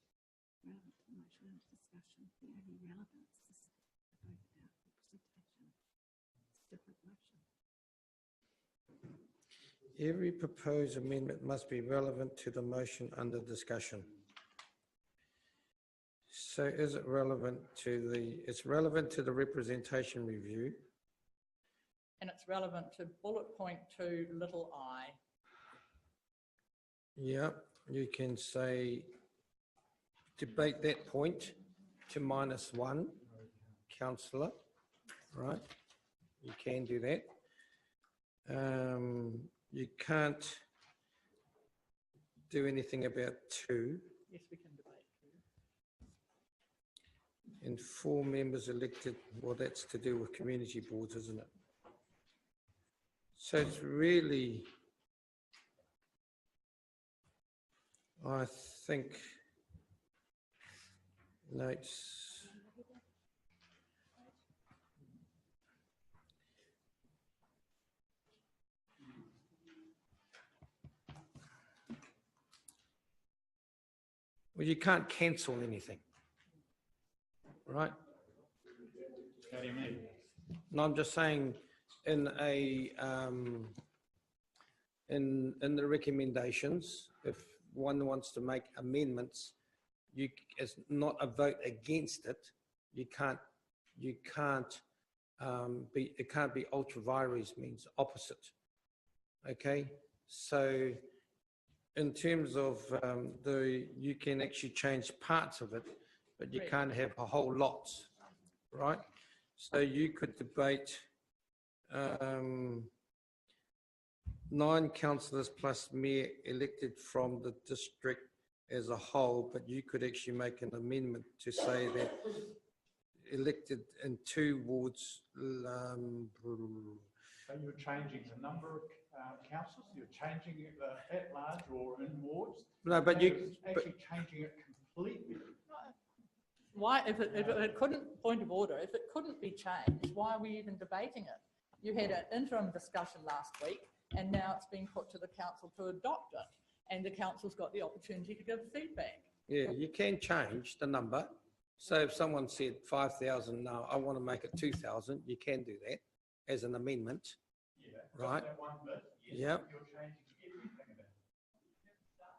Relevant to the motion and discussion, the only relevance is the vote about representation. It's a different motion. Every proposed amendment must be relevant to the motion under discussion. So is it relevant to it's relevant to the representation review? And it's relevant to bullet point 2, little I. Yeah, you can say debate that point to -1 councillor, right? You can do that. You can't do anything about 2. Yes, we can debate 2. And 4 members elected, well, that's to do with community boards, isn't it? So it's really, I think, notes. Well, you can't cancel anything, right? How do you mean? No, I'm just saying in the recommendations, if one wants to make amendments, it's not a vote against it. It can't be ultra vires means opposite. Okay, so in terms of you can actually change parts of it, but you can't have a whole lot, right? So you could debate 9 councillors plus mayor elected from the district as a whole, but you could actually make an amendment to say that elected in 2 wards. So you're changing the number of councillors, you're changing it at large or in wards? No, but Actually changing it completely. Why, if it couldn't, point of order, if it couldn't be changed, why are we even debating it? You had an interim discussion last week, and now it's been put to the council to adopt it, and the council's got the opportunity to give feedback. Yeah, you can change the number. So if someone said 5,000, no, I want to make it 2,000, you can do that as an amendment. Yeah, right? That one bit, yes, Yeah. You're changing everything about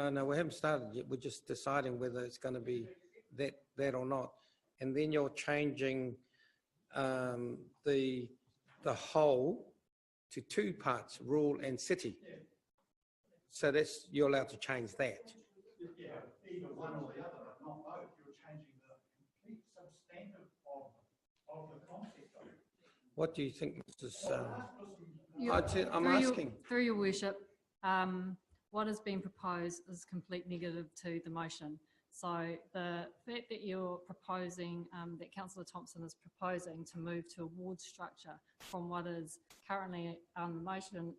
it. No, we haven't started yet. We're just deciding whether it's going to be that or not. And then you're changing the whole to 2 parts, rural and city. So you're allowed to change that. Yeah, either one or the other, not both. You're changing the complete substantive of the concept of it. What do you think, Mrs. I'm Through asking. Through your worship, what has been proposed is complete negative to the motion. So the fact that you're proposing, that Councillor Thompson is proposing to move to a ward structure from what is currently on the motion,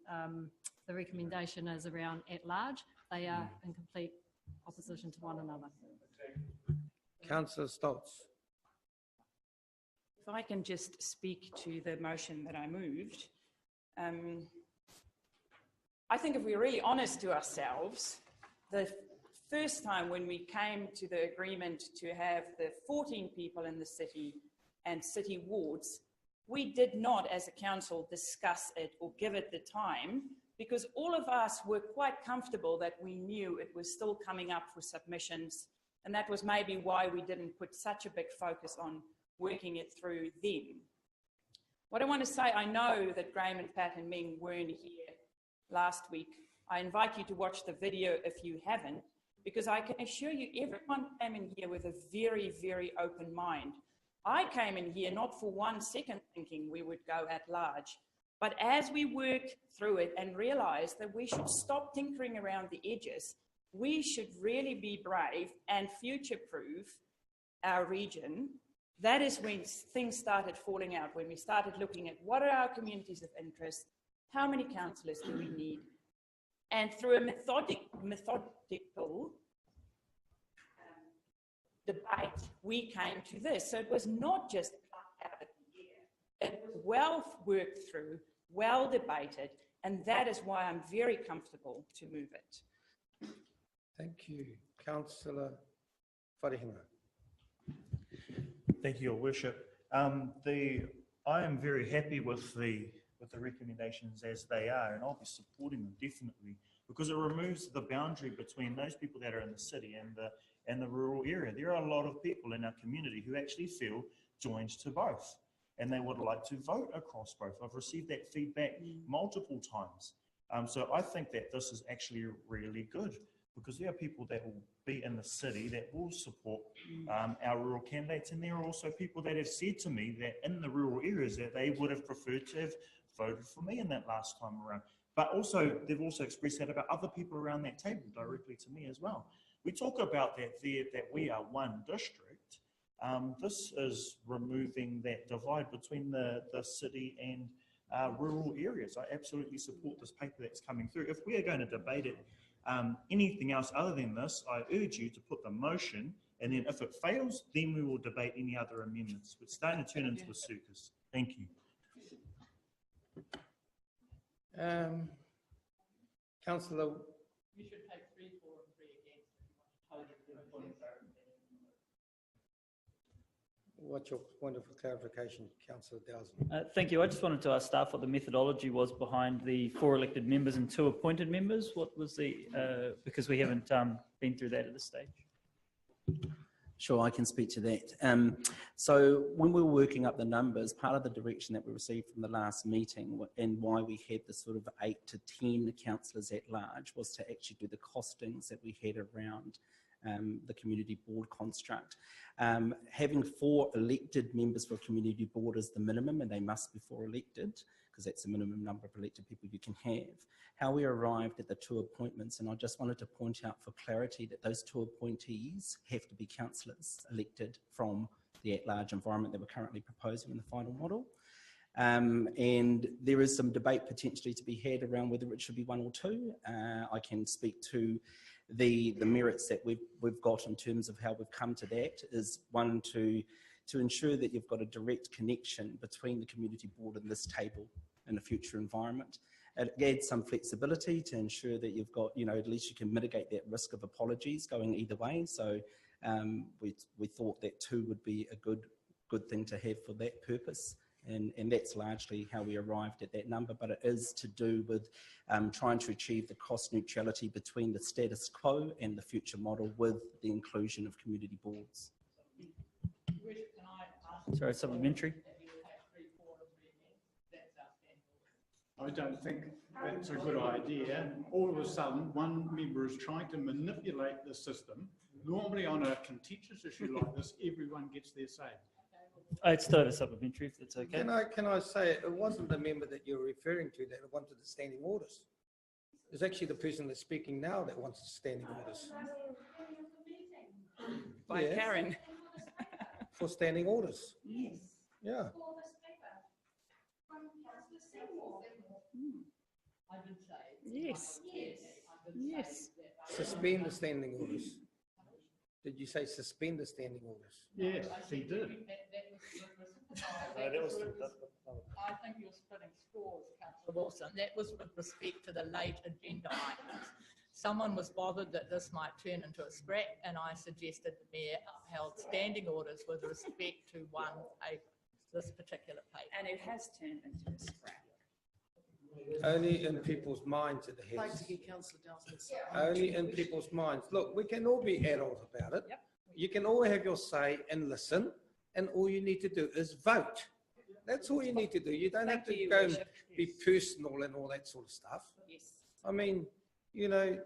the recommendation is around at large, they are in complete opposition to one another. Councillor Stoltz. If I can just speak to the motion that I moved. I think if we're really honest to ourselves, the first time when we came to the agreement to have the 14 people in the city and city wards, we did not as a council discuss it or give it the time, because all of us were quite comfortable that we knew it was still coming up for submissions, and that was maybe why we didn't put such a big focus on working it through then. What I want to say, I know that Graham and Pat and Ming weren't here last week. I invite you to watch the video if you haven't, because I can assure you everyone came in here with a very, very open mind. I came in here not for 1 second thinking we would go at large, but as we worked through it and realized that we should stop tinkering around the edges, we should really be brave and future-proof our region. That is when things started falling out, when we started looking at what are our communities of interest, how many councillors do we need, and through a methodical debate, we came to this. So it was not just out of the air. It was well worked through, well debated, and that is why I'm very comfortable to move it. Thank you. Councillor Wharehima. Thank you, Your Worship. I am very happy with the recommendations as they are, and I'll be supporting them definitely, because it removes the boundary between those people that are in the city and the rural area. There are a lot of people in our community who actually feel joined to both, and they would like to vote across both. I've received that feedback multiple times. So I think that this is actually really good, because there are people that will be in the city that will support our rural candidates, and there are also people that have said to me that in the rural areas that they would have preferred to have voted for me in that last time around. But also, they've also expressed that about other people around that table directly to me as well. We talk about that we are one district. This is removing that divide between the city and rural areas. I absolutely support this paper that's coming through. If we are going to debate it, anything else other than this, I urge you to put the motion, and then if it fails, then we will debate any other amendments. We're starting to turn into a circus. Thank you. Councillor. You should take 3 for and 3 against. What's your point of clarification, Councillor Dowson? Thank you. I just wanted to ask staff what the methodology was behind the 4 elected members and 2 appointed members. What was the, because we haven't been through that at this stage. Sure, I can speak to that. So when we were working up the numbers, part of the direction that we received from the last meeting and why we had the sort of 8 to 10 councillors at large was to actually do the costings that we had around the community board construct. Having 4 elected members for a community board is the minimum, and they must be 4 elected, because that's the minimum number of elected people you can have. How we arrived at the 2 appointments, and I just wanted to point out for clarity that those 2 appointees have to be councillors elected from the at-large environment that we're currently proposing in the final model. And there is some debate potentially to be had around whether it should be 1 or 2. I can speak to the merits that we've got in terms of how we've come to that is, one, to ensure that you've got a direct connection between the community board and this table in a future environment. It adds some flexibility to ensure that you've got, at least you can mitigate that risk of apologies going either way. So we thought that 2 would be a good thing to have for that purpose. And that's largely how we arrived at that number, but it is to do with trying to achieve the cost neutrality between the status quo and the future model with the inclusion of community boards. Sorry, supplementary. I don't think that's a good idea. All of a sudden, one member is trying to manipulate the system. Normally on a contentious issue like this, everyone gets their say. I'd still have a supplementary if that's okay. Can I say it wasn't the member that you're referring to that wanted the standing orders. It's actually the person that's speaking now that wants the standing orders. by Yes. Karen. For standing orders. Yes. Yeah. I did say. Yes. Yes. Suspend the standing orders. Did you say suspend the standing orders? Yes, he did. I think you're splitting straws, Councillor Wilson. That was with respect to the late agenda items. Someone was bothered that this might turn into a scrap, and I suggested the Mayor upheld standing orders with respect to this particular paper. And it has turned into a scrap. Only in people's minds it I'd like has. to hear councillor Dowson's. Only in people's minds. Look, we can all be adult about it. Yep. You can all have your say and listen, and all you need to do is vote. That's all you need to do. You don't have to go and be personal and all that sort of stuff. Yes. I mean, you know,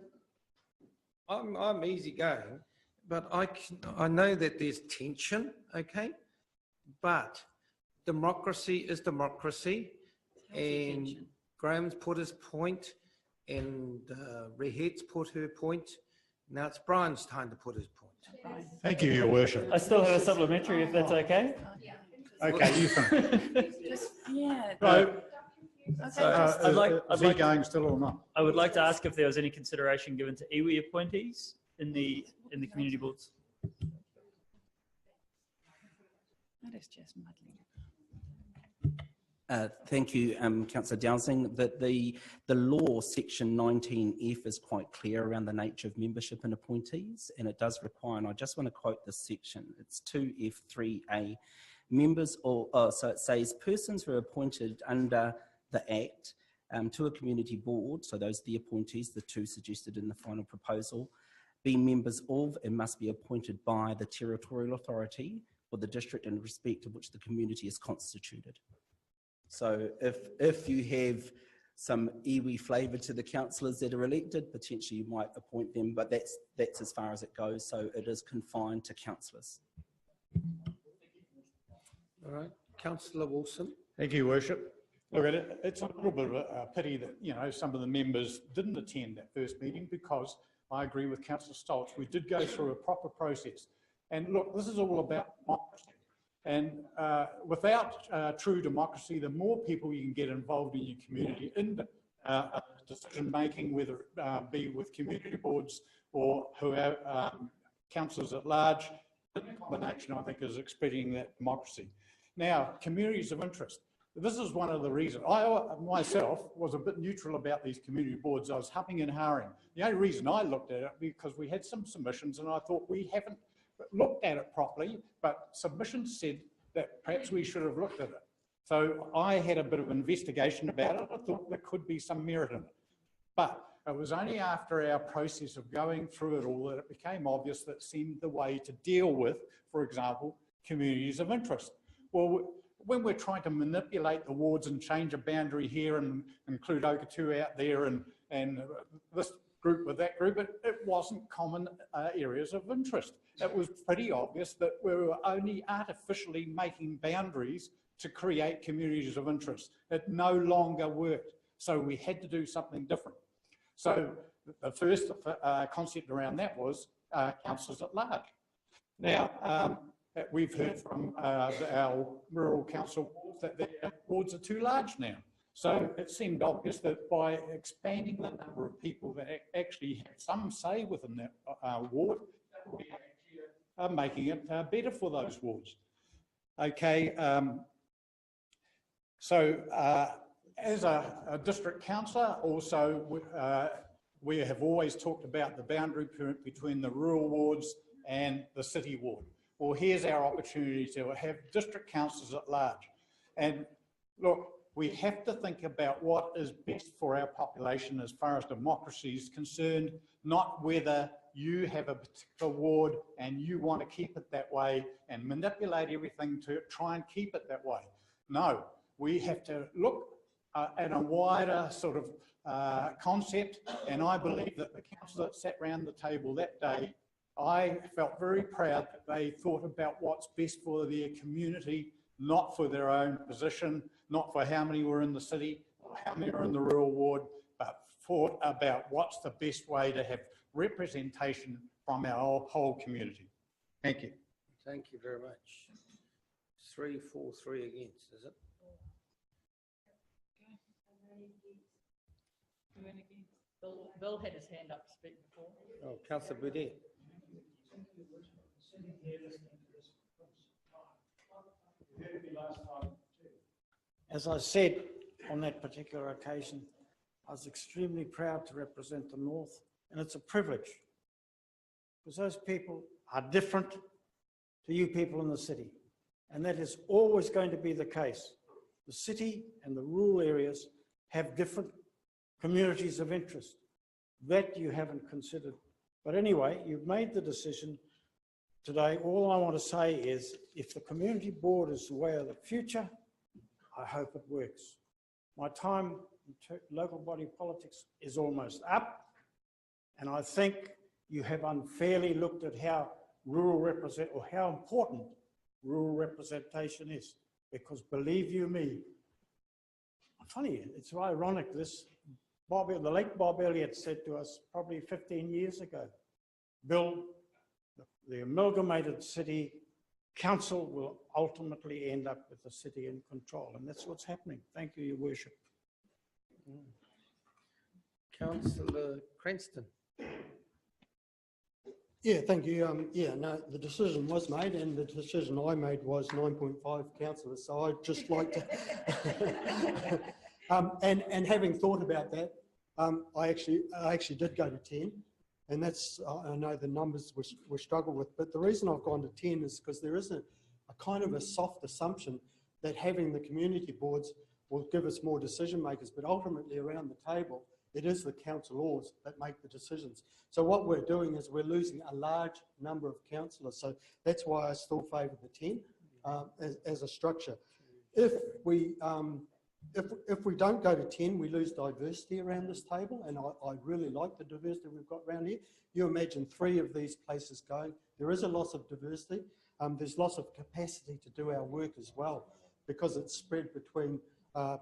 I'm easygoing, but I know that there's tension, okay? But democracy is democracy, and Graham's put his point, and Rehet's put her point. Now it's Brian's time to put his point. Thank you, Your Worship. I still have a supplementary, if that's okay. Okay, you can. Yeah. So, I'd like, is he going still or not? I would like to ask if there was any consideration given to iwi appointees in the community boards. That is just muddling. Thank you, Councillor Dowsing. That the law, section 19F, is quite clear around the nature of membership and appointees, and it does require, and I just want to quote this section, it's 2F3A, members or, so it says, persons who are appointed under the Act to a community board, so those are the appointees, the two suggested in the final proposal, be members of and must be appointed by the territorial authority or the district in respect of which the community is constituted. So if you have some iwi flavour to the councillors that are elected, potentially you might appoint them, but that's as far as it goes. So it is confined to councillors. All right, Councillor Wilson. Thank you, Worship. Look, it's a little bit of a pity that, you know, some of the members didn't attend that first meeting, because I agree with Councillor Stoltz. We did go through a proper process. And look, this is all about democracy. And without true democracy, the more people you can get involved in your community, in decision making, whether it be with community boards or whoever, councillors at large, the combination, I think, is expediting that democracy. Now, communities of interest. This is one of the reasons. I myself was a bit neutral about these community boards. I was humming and hawing. The only reason I looked at it, because we had some submissions and I thought we haven't looked at it properly, but submissions said that perhaps we should have looked at it. So I had a bit of investigation about it. I thought there could be some merit in it. But it was only after our process of going through it all that it became obvious that seemed the way to deal with, for example, communities of interest. Well, when we're trying to manipulate the wards and change a boundary here and include Okatū out there and this group with that group, it wasn't common areas of interest. It was pretty obvious that we were only artificially making boundaries to create communities of interest. It no longer worked. So we had to do something different. So the first concept around that was councillors at large. Now, we've heard from our rural council that their wards are too large now. So it seemed obvious that by expanding the number of people that actually have some say within that ward, that would be making it better for those wards. Okay, so as a district councillor, also we have always talked about the boundary between the rural wards and the city ward. Well, here's our opportunity to have district councillors at large. And look, we have to think about what is best for our population as far as democracy is concerned, not whether you have a particular ward and you want to keep it that way and manipulate everything to try and keep it that way. No, we have to look at a wider sort of concept, and I believe that the council that sat around the table that day, I felt very proud that they thought about what's best for their community, not for their own position, not for how many were in the city or how many were in the rural ward, but thought about what's the best way to have representation from our whole community. Thank you. Thank you very much. 3-4-3 against, is it? Bill had his hand up to speak before. Oh, Councillor Boudet. As I said on that particular occasion, I was extremely proud to represent the North, and it's a privilege because those people are different to you people in the city, and that is always going to be the case. The city and the rural areas have different communities of interest. That you haven't considered. But anyway, you've made the decision today. All I want to say is if the community board is the way of the future, I hope it works. My time in local body politics is almost up, and I think you have unfairly looked at how how important rural representation is, because believe you me, funny, it's ironic, the late Bob Elliott said to us probably 15 years ago, Bill, the amalgamated city council will ultimately end up with the city in control, and that's what's happening. Thank you, Your Worship. Councillor Cranston. Yeah, thank you. No, the decision was made, and the decision I made was 9.5 councillors. So I'd just like to, and having thought about that, I actually did go to 10, and that's I know the numbers we struggle with, but the reason I've gone to 10 is because there is a kind of a soft assumption that having the community boards will give us more decision makers, but ultimately around the table, it is the councillors that make the decisions. So what we're doing is we're losing a large number of councillors. So that's why I still favour the 10 as a structure. If we don't go to 10, we lose diversity around this table, and I really like the diversity we've got around here. You imagine 3 of these places going. There is a loss of diversity. There's loss of capacity to do our work as well, because it's spread between 9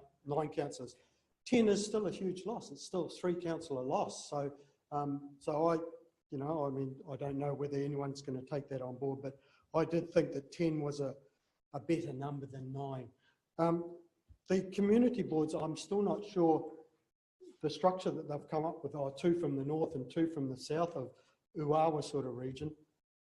councillors. 10 is still a huge loss. It's still 3 councillor loss. So, I don't know whether anyone's going to take that on board, but I did think that 10 was a better number than 9. The community boards, I'm still not sure the structure that they've come up with are 2 from the north and 2 from the south of Uawa sort of region.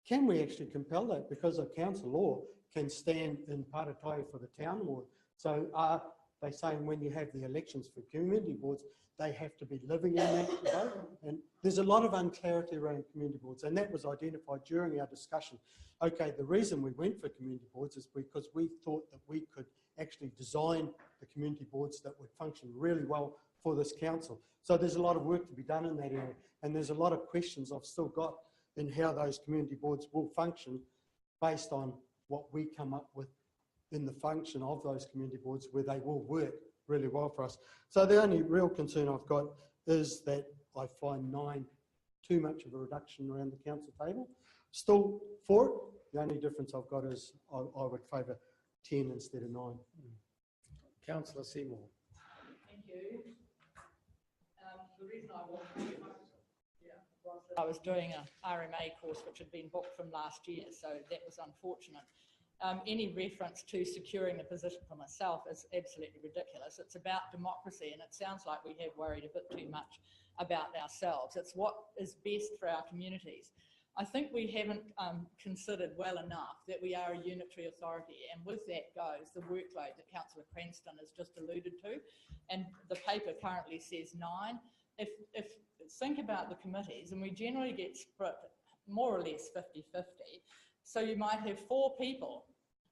Can we actually compel that? Because a council law can stand in Paratai for the town ward. So are they saying when you have the elections for community boards, they have to be living in that vote? And there's a lot of unclarity around community boards, and that was identified during our discussion. Okay, the reason we went for community boards is because we thought that we could actually design the community boards that would function really well for this council. So there's a lot of work to be done in that area, and there's a lot of questions I've still got in how those community boards will function based on what we come up with in the function of those community boards, where they will work really well for us. So the only real concern I've got is that I find 9 too much of a reduction around the council table. Still for it. The only difference I've got is I would favour 10 instead of 9. Councillor Seymour. Thank you. The reason I was doing a RMA course which had been booked from last year, so that was unfortunate. Any reference to securing a position for myself is absolutely ridiculous. It's about democracy, and it sounds like we have worried a bit too much about ourselves. It's what is best for our communities. I think we haven't considered well enough that we are a unitary authority, and with that goes the workload that Councillor Cranston has just alluded to, and the paper currently says 9. If think about the committees, and we generally get split more or less 50-50, so you might have 4 people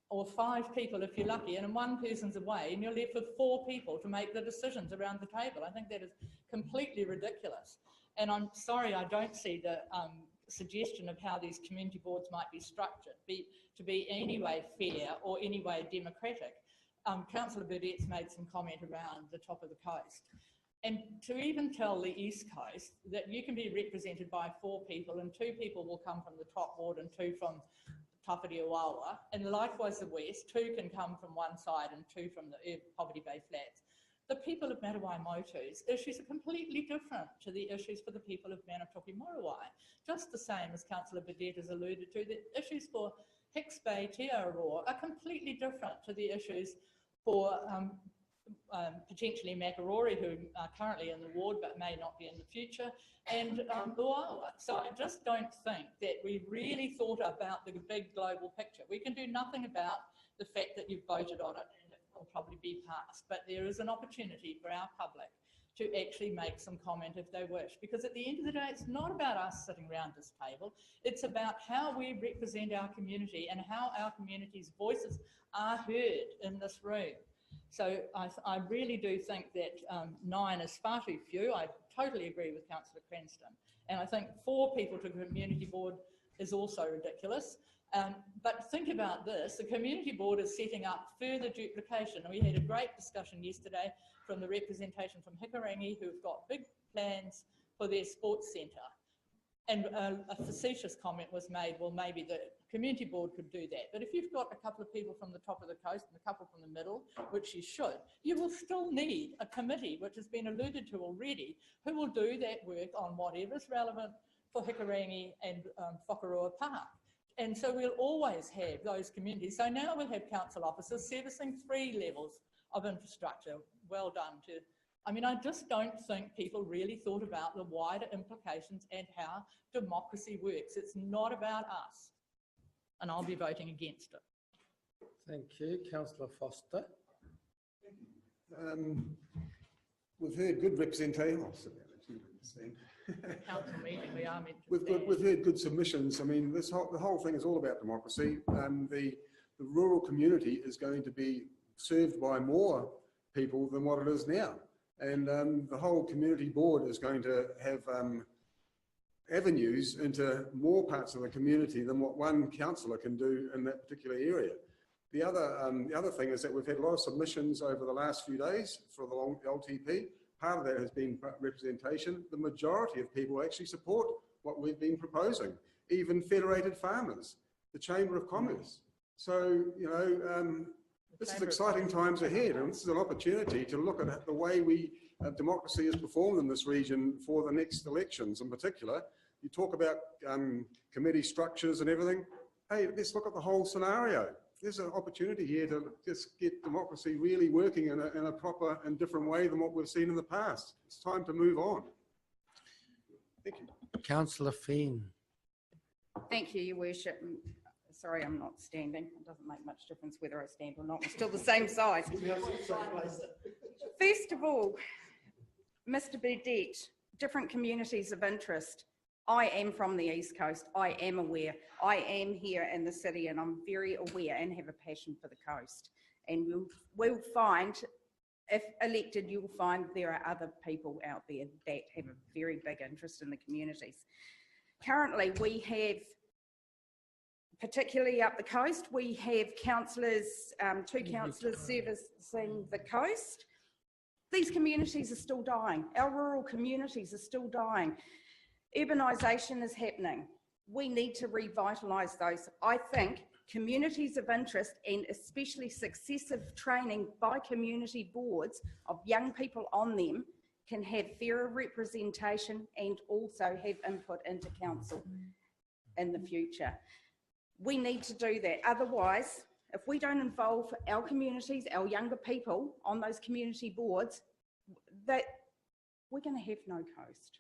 or 5 people if you're lucky, and one person's away, and you're left with 4 people to make the decisions around the table. I think that is completely ridiculous, and I'm sorry I don't see the suggestion of how these community boards might be structured to be any way fair or any way democratic. Councillor Burdett's made some comment around the top of the coast. And to even tell the East Coast that you can be represented by 4 people and 2 people will come from the top ward and 2 from Tawhiti-Uawa, and likewise the West, 2 can come from one side and 2 from the Poverty Bay Flats. the people of Matawai Motu's issues are completely different to the issues for the people of Manatoki Morawai. Just the same as Councillor Burdett has alluded to, the issues for Hicks Bay, Te Aroa are completely different to the issues for potentially Makarori, who are currently in the ward but may not be in the future, and Luawa. So I just don't think that we really thought about the big global picture. We can do nothing about the fact that you've voted on it and it will probably be passed, but there is an opportunity for our public to actually make some comment if they wish, because at the end of the day, it's not about us sitting around this table, it's about how we represent our community and how our community's voices are heard in this room. So I really do think that 9 is far too few. I totally agree with Councillor Cranston. And I think 4 people to a community board is also ridiculous. But think about this, the community board is setting up further duplication. And we had a great discussion yesterday from the representation from Hikurangi, who've got big plans for their sports centre. And a facetious comment was made, well, maybe the community board could do that. But if you've got a couple of people from the top of the coast and a couple from the middle, which you should, you will still need a committee, which has been alluded to already, who will do that work on whatever's relevant for Hikurangi and Whakaroa Park. And so we'll always have those communities. So now we'll have council officers servicing 3 levels of infrastructure. Well done to, I mean, I just don't think people really thought about the wider implications and how democracy works. It's not about us. And I'll be voting against it. Thank you. Councillor Foster. We've heard good representation. I'll sit down and stand. Council meeting, we are meant to stand. We've heard good submissions. I mean, the whole thing is all about democracy. The rural community is going to be served by more people than what it is now. And the whole community board is going to have avenues into more parts of the community than what one councillor can do in that particular area. The other thing is that we've had a lot of submissions over the last few days for the LTP. Part of that has been representation. The majority of people actually support what we've been proposing, even Federated Farmers, the Chamber of Commerce. So, you know, this is exciting times ahead, and this is an opportunity to look at the way democracy is performed in this region for the next elections in particular. You talk about committee structures and everything. Hey, let's look at the whole scenario. There's an opportunity here to just get democracy really working in a proper and different way than what we've seen in the past. It's time to move on. Thank you. Councillor Fien. Thank you, Your Worship. Sorry, I'm not standing. It doesn't make much difference whether I stand or not. We're still the same size. First of all, Mr. Burdett, different communities of interest. I am from the East Coast. I am aware. I am here in the city and I'm very aware and have a passion for the coast. And we'll find, if elected, you'll find there are other people out there that have a very big interest in the communities. Currently, we have, particularly up the coast, we have councillors, 2 councillors servicing the coast. These communities are still dying. Our rural communities are still dying. Urbanisation is happening. We need to revitalise those. I think communities of interest and especially successive training by community boards of young people on them can have fairer representation and also have input into council in the future. We need to do that. Otherwise, if we don't involve our communities, our younger people on those community boards, that we're going to have no coast.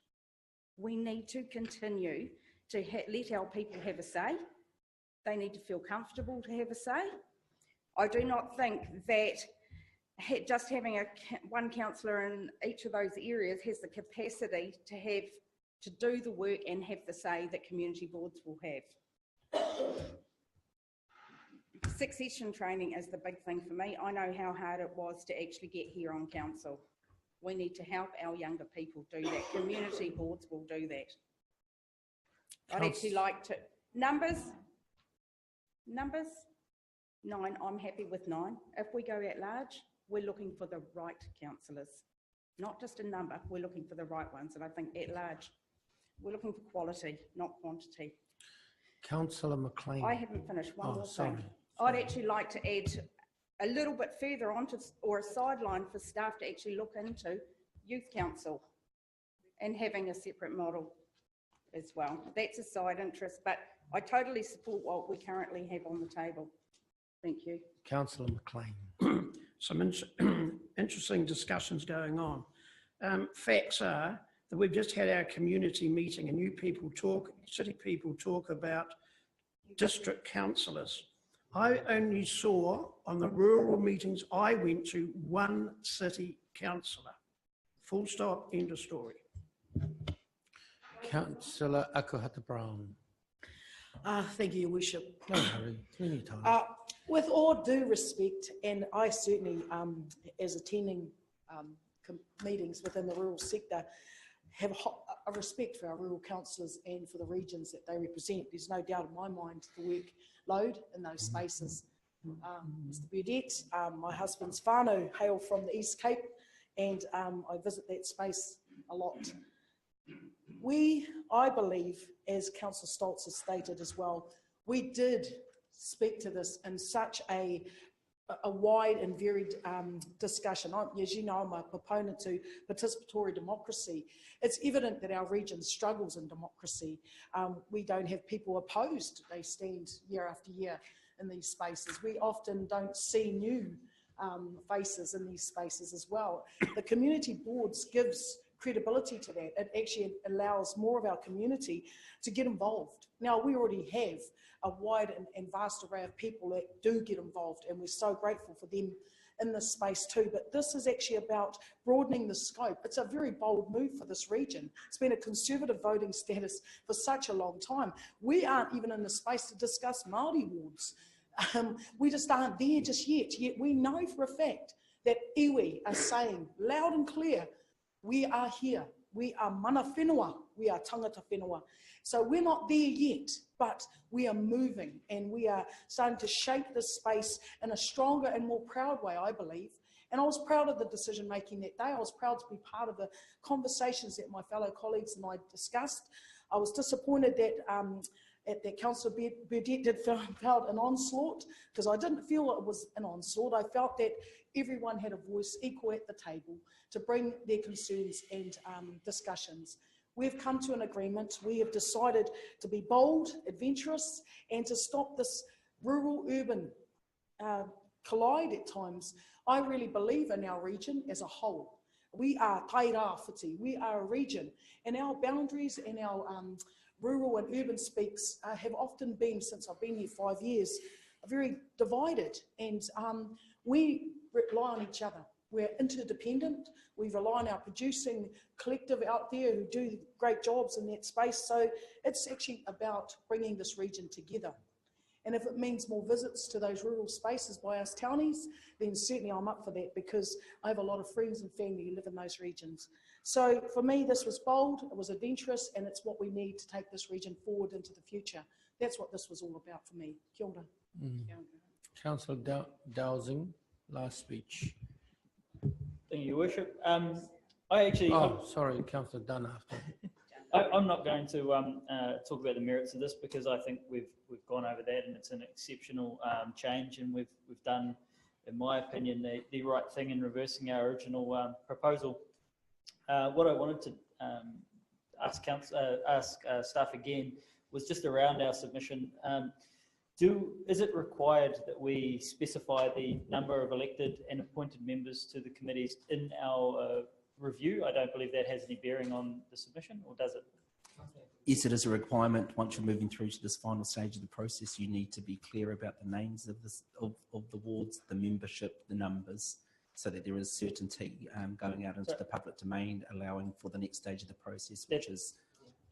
We need to continue to let our people have a say. They need to feel comfortable to have a say. I do not think that just having one councillor in each of those areas has the capacity to do the work and have the say that community boards will have. Succession training is the big thing for me. I know how hard it was to actually get here on council. We need to help our younger people do that. Community boards will do that. I'd actually like to, numbers, 9, I'm happy with 9. If we go at large, we're looking for the right councillors, not just a number, we're looking for the right ones. And I think at large, we're looking for quality, not quantity. Councillor McLean. I haven't finished. One more sorry. thing. I'd actually like to add a little bit further onto, or a sideline for staff to actually look into youth council and having a separate model as well. That's a side interest, but I totally support what we currently have on the table. Thank you. Councillor McLean. Some interesting discussions going on. Facts are that we've just had our community meeting and city people talk about district councillors. I only saw on the rural meetings I went to one city councillor. Full stop, end of story. Councillor Akuhata Brown. Thank you, Your Worship. No hurry, plenty of time. With all due respect, and I certainly, as attending meetings within the rural sector, have a respect for our rural councillors and for the regions that they represent. There's no doubt in my mind the workload in those spaces. Mr. Burdett, my husband's whānau hail from the East Cape, and I visit that space a lot. I believe, as Councillor Stoltz has stated as well, we did speak to this in such a wide and varied discussion. As you know, I'm a proponent to participatory democracy. It's evident that our region struggles in democracy. We don't have people opposed. They stand year after year in these spaces. We often don't see new faces in these spaces as well. The community boards gives credibility to that. It actually allows more of our community to get involved. Now, we already have a wide and vast array of people that do get involved, and we're so grateful for them in this space too. But this is actually about broadening the scope. It's a very bold move for this region. It's been a conservative voting status for such a long time. We aren't even in the space to discuss Māori wards. We just aren't there just yet. Yet we know for a fact that iwi are saying loud and clear, we are here. We are mana whenua. We are tangata whenua. So we're not there yet, but we are moving and we are starting to shape this space in a stronger and more proud way, I believe. And I was proud of the decision making that day. I was proud to be part of the conversations that my fellow colleagues and I discussed. I was disappointed that Councillor Burdett did felt an onslaught, because I didn't feel it was an onslaught. I felt that everyone had a voice equal at the table to bring their concerns and discussions. We've come to an agreement. We have decided to be bold, adventurous, and to stop this rural-urban collide at times. I really believe in our region as a whole. We are tairāwhiti. We are a region, and our boundaries and our rural and urban speaks have often been, since I've been here 5 years, very divided, and we rely on each other. We're interdependent. We rely on our producing collective out there who do great jobs in that space. So it's actually about bringing this region together. And if it means more visits to those rural spaces by us townies, then certainly I'm up for that, because I have a lot of friends and family who live in those regions. So for me, this was bold, it was adventurous, and it's what we need to take this region forward into the future. That's what this was all about for me. Kia ora. Councillor Dowsing, last speech. Thank you, Your Worship. I actually... sorry, Councillor Dunn after. I'm not going to talk about the merits of this, because I think we've gone over that, and it's an exceptional change, and we've done, in my opinion, the right thing in reversing our original proposal. What I wanted to ask staff again was just around our submission. Is it required that we specify the number of elected and appointed members to the committees in our review? I don't believe that has any bearing on the submission, or does it? Yes, it is a requirement. Once you're moving through to this final stage of the process, you need to be clear about the names of the wards, the membership, the numbers, so that there is certainty going out into the public domain, allowing for the next stage of the process, which is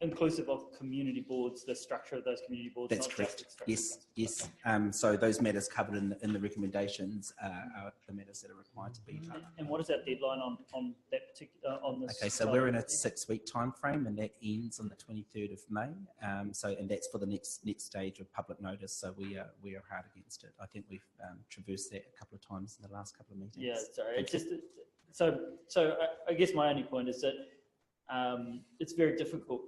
inclusive of community boards, the structure of those community boards. That's correct. Yes, yes. So those matters covered in the recommendations are the matters that are required to be covered. And what is our deadline on that particular this? Okay, so we're in a 6-week time frame, and that ends on the 23rd of May. And that's for the next stage of public notice. So we are hard against it. I think we've traversed that a couple of times in the last couple of meetings. Yeah, sorry. It's just so I guess my only point is that it's very difficult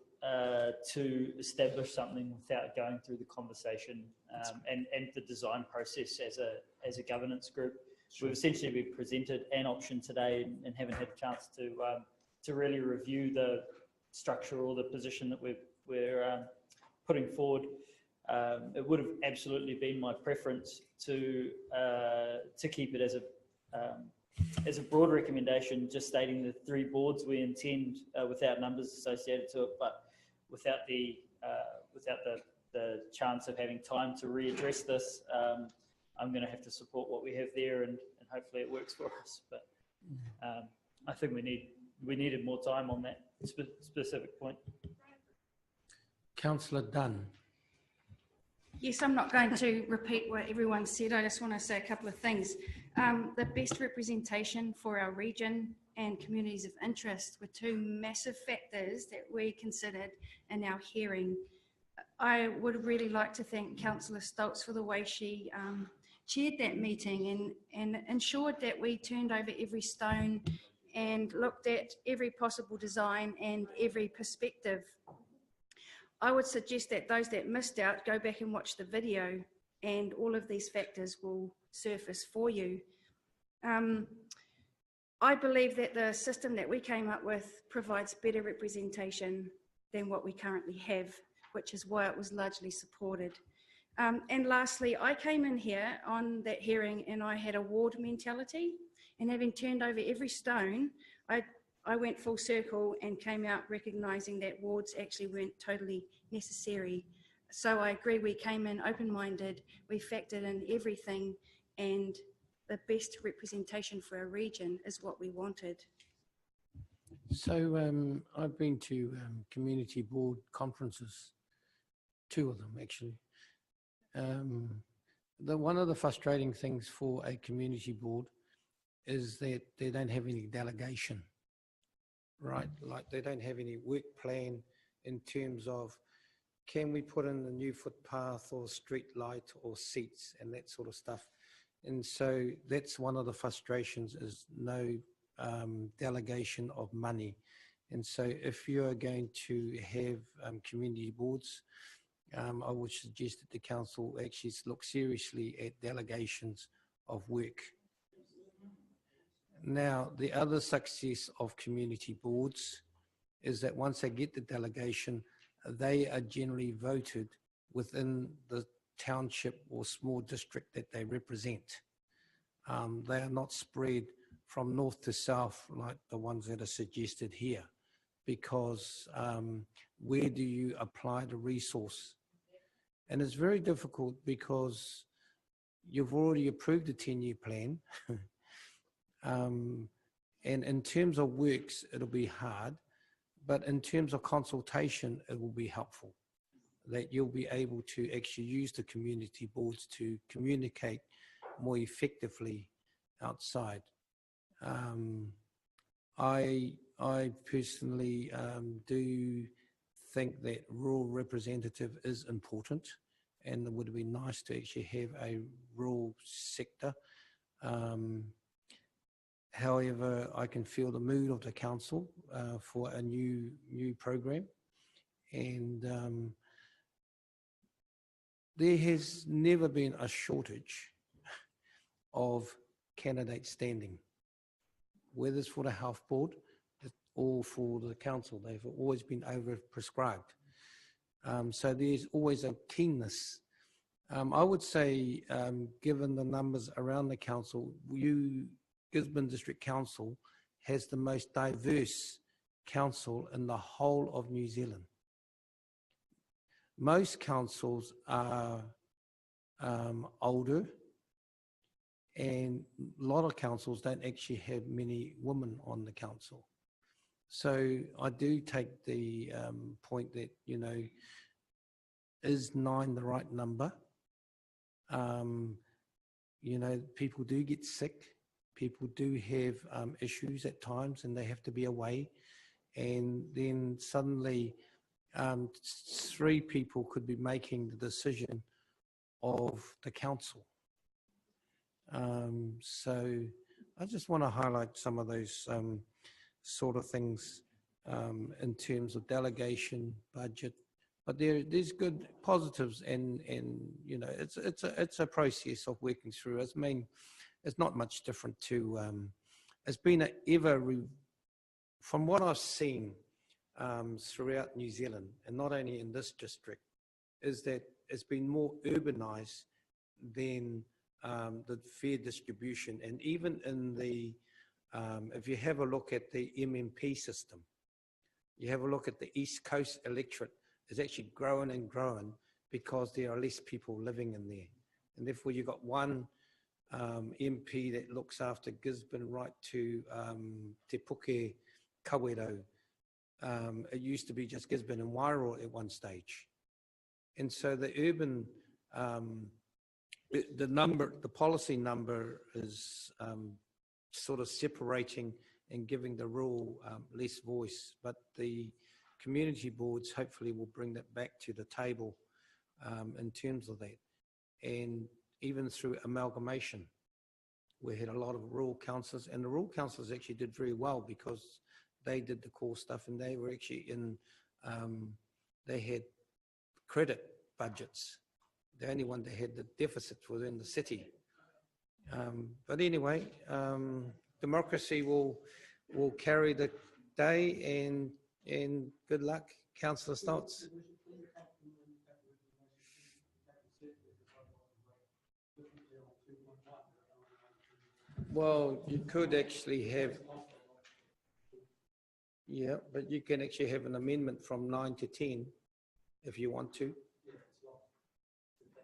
to establish something without going through the conversation and the design process as a governance group. we've essentially been presented an option today and haven't had a chance to really review the structure or the position that we're putting forward. It would have absolutely been my preference to keep it as a broad recommendation, just stating the 3 boards we intend, without numbers associated to it, but without the chance of having time to readdress this. I'm going to have to support what we have there, and hopefully it works for us. But I think we needed more time on that specific point. Councillor Dunn. Yes, I'm not going to repeat what everyone said. I just want to say a couple of things. The best representation for our region and communities of interest were 2 massive factors that we considered in our hearing. I would really like to thank Councillor Stoltz for the way she chaired that meeting and ensured that we turned over every stone and looked at every possible design and every perspective. I would suggest that those that missed out go back and watch the video, and all of these factors will surface for you. I believe that the system that we came up with provides better representation than what we currently have, which is why it was largely supported. And lastly, I came in here on that hearing and I had a ward mentality, and having turned over every stone, I went full circle and came out recognising that wards actually weren't totally necessary. So I agree, we came in open-minded, we factored in everything, and the best representation for our region is what we wanted. So I've been to community board conferences, 2 of them actually. One of the frustrating things for a community board is that they don't have any delegation, right? Like they don't have any work plan in terms of, can we put in a new footpath or street light or seats and that sort of stuff. And so that's one of the frustrations, is no delegation of money. And so if you're going to have community boards, I would suggest that the council actually look seriously at delegations of work. Now, the other success of community boards is that once they get the delegation, they are generally voted within the township or small district that they represent. They are not spread from north to south like the ones that are suggested here, because where do you apply the resource? And it's very difficult because you've already approved a 10-year plan. And in terms of works, it'll be hard, but in terms of consultation, it will be helpful, that you'll be able to actually use the community boards to communicate more effectively outside. I personally do think that rural representative is important, and it would be nice to actually have a rural sector. However, I can feel the mood of the council for a new program, and there has never been a shortage of candidates standing, whether it's for the health board or for the council. They've always been overprescribed. So there's always a keenness. I would say, given the numbers around the council, Gisborne District Council has the most diverse council in the whole of New Zealand. Most councils are older, and a lot of councils don't actually have many women on the council. So I do take the point that, you know, is 9 the right number? You know, people do get sick. People do have issues at times, and they have to be away. And then suddenly 3 people could be making the decision of the council. So I just want to highlight some of those sort of things in terms of delegation, budget. But there's good positives, and you know, it's a process of working through. I mean, it's not much different to, it's been from what I've seen throughout New Zealand, and not only in this district, is that it's been more urbanised than the fair distribution. And even in the, if you have a look at the MMP system, you have a look at the East Coast electorate, it's actually growing and growing because there are less people living in there. And therefore you've got one MP that looks after Gisborne right to Te Puke Kawerau. It used to be just Gisborne and Wairoa at one stage. And so the urban, the policy number is sort of separating and giving the rural less voice, but the community boards hopefully will bring that back to the table in terms of that. And even through amalgamation, we had a lot of rural councillors, and the rural councillors actually did very well because they did the core stuff, and they were actually in, they had credit budgets. The only one that had the deficits was in the city. But anyway, democracy will carry the day, and good luck, Councillor Stoltz. Well, you could actually have, yeah, but you can actually have an amendment from 9 to 10 if you want to.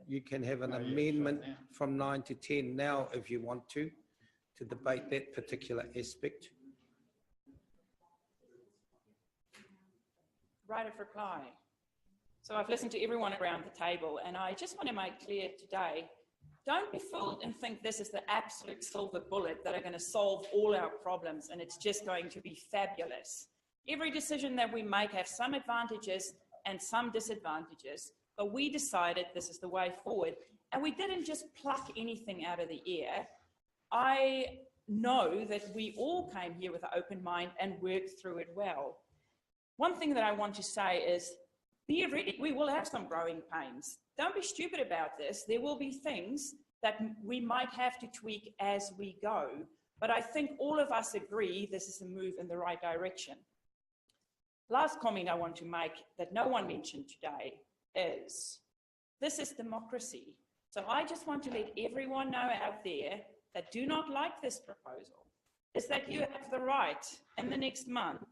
You can have an amendment from 9 to 10 now if you want to debate that particular aspect. Right of reply. So I've listened to everyone around the table, and I just want to make clear today, don't be fooled and think this is the absolute silver bullet that are going to solve all our problems and it's just going to be fabulous. Every decision that we make has some advantages and some disadvantages, but we decided this is the way forward, and we didn't just pluck anything out of the air. I know that we all came here with an open mind and worked through it well. One thing that I want to say is, be ready. We will have some growing pains. Don't be stupid about this. There will be things that we might have to tweak as we go, but I think all of us agree this is a move in the right direction. Last comment I want to make that no one mentioned today is, this is democracy. So I just want to let everyone know out there that do not like this proposal, is that you have the right in the next month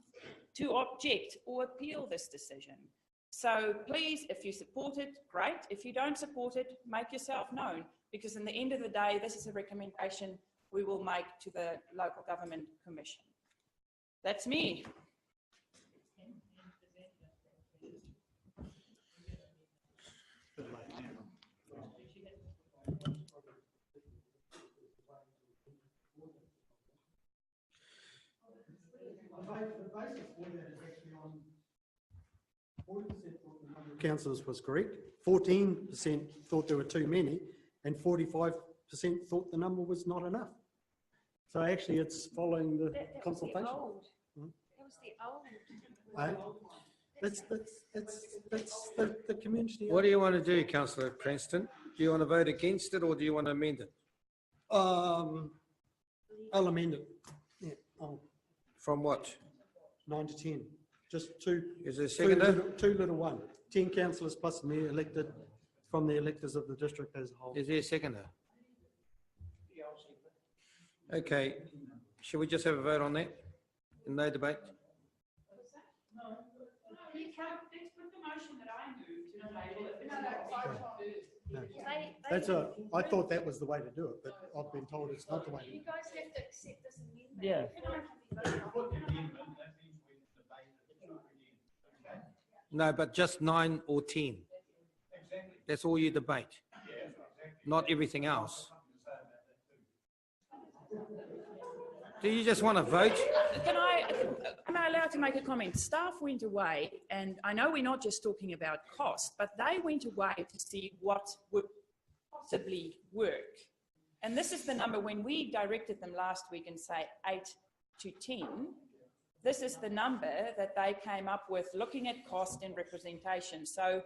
to object or appeal this decision. So please, if you support it, great. If you don't support it, make yourself known, because in the end of the day, this is a recommendation we will make to the Local Government Commission. That's me. Councillors was correct. 14% thought there were too many, and 45% thought the number was not enough. So actually, it's following the consultation. That was the old. That's the community. What do you want to do, Councillor Cranston? Do you want to vote against it, or do you want to amend it? I'll amend it. Yeah. From what? 9 to 10. Just two. Is there a seconder? Two little one. 10 councillors plus me elected from the electors of the district as a whole. Is there a seconder? Okay. Should we just have a vote on that? No debate? No. You can't, let's put the motion that I moved to the table. That's I thought that was the way to do it, but I've been told it's not the way to do it. You guys have to accept this amendment. Yeah. No, but just 9 or 10. That's all you debate. Not everything else. Do you just want to vote? Am I allowed to make a comment? Staff went away, and I know we're not just talking about cost, but they went away to see what would possibly work. And this is the number, when we directed them last week and say 8 to 10, this is the number that they came up with looking at cost and representation. So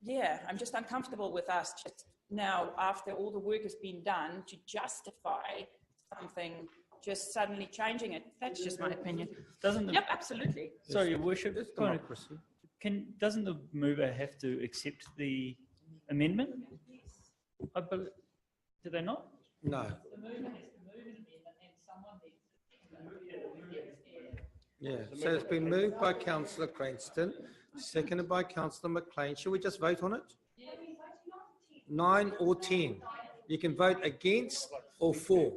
Yeah, I'm just uncomfortable with us just now, after all the work has been done, to justify something, just suddenly changing it. That's just my opinion. Doesn't the, Yep, absolutely. sorry, Your Worship, It's kind of- democracy. doesn't the mover have to accept the amendment? Do they not? No. The mover has to move an amendment and someone needs to. Yeah, so it's been moved by councillor Cranston, seconded by councillor McLean. Shall we just vote on it? 9 or 10. You can vote against or for.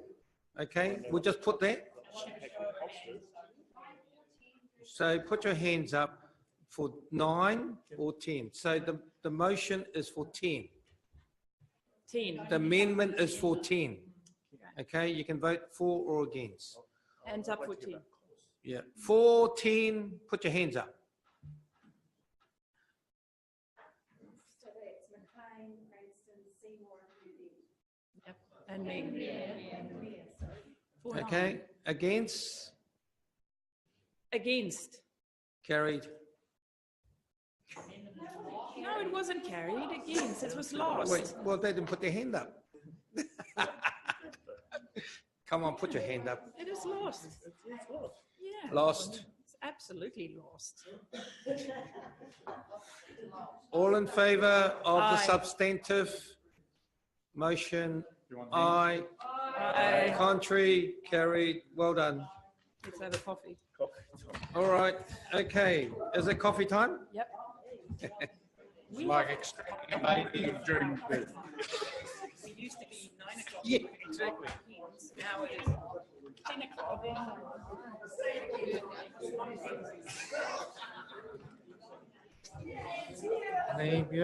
Okay, we'll just put that. So put your hands up for 9 or 10. So the motion is for 10. 10. The amendment is for 10. Okay, you can vote for or against. Hands up for 10. Yeah, 14, put your hands up. So that's McLean, Cranston, Seymour, Yep. And me. Okay, against, Against. carried. No, it wasn't carried. Against. It was lost. Wait, well, they didn't put their hand up. Come on, put your hand up. It is lost. Yeah. Lost. It's absolutely lost. All in favour of the Aye. substantive motion? Aye. Aye. Contrary, carried. Well done. Let's have a coffee. All right, okay. Is it coffee time? Yep. Like expecting a baby during birth. It used to be 9 o'clock. Yeah, exactly. Now it is 10 o'clock. Maybe,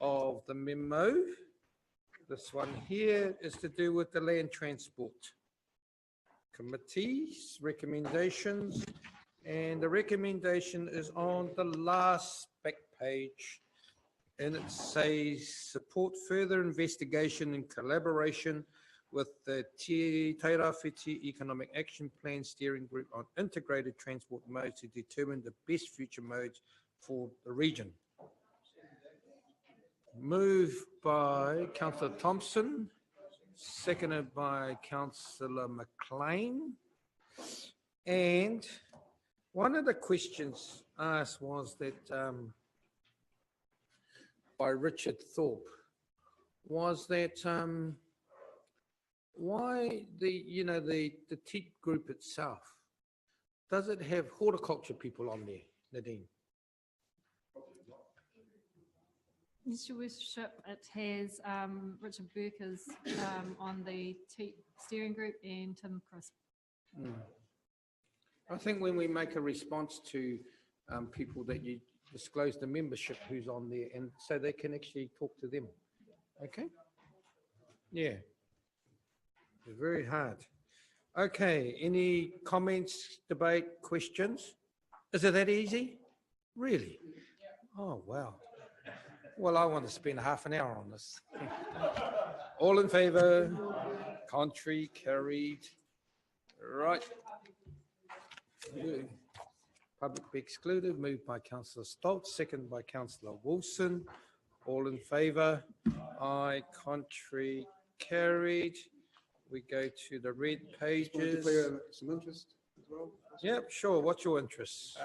of the memo. This one here is to do with the Land Transport Committee's recommendations. And the recommendation is on the last back page. And it says, support further investigation and collaboration with the Te Tairawhiti Economic Action Plan Steering Group on integrated transport modes to determine the best future modes for the region. Moved by Councillor Thompson, seconded by Councillor McLean. And one of the questions asked was that by Richard Thorpe was that why the TEEP group itself, does it have horticulture people on there, Nadine? Yes, Your Worship, it has Richard Burkers on the steering group and Tim Crisp. I think when we make a response to people that you disclose the membership who's on there, and so they can actually talk to them. Okay? Yeah. It's very hard. Okay, any comments, debate, questions? Is it that easy? Really? Oh, wow. Well, I want to spend half an hour on this. All in favour? Contrary, carried. Right. Public be excluded, moved by Councillor Stoltz, second by Councillor Wilson. All in favour? Aye. Contrary, carried. We go to the red pages. Declare some interest as well. Yep, sure. What's your interest?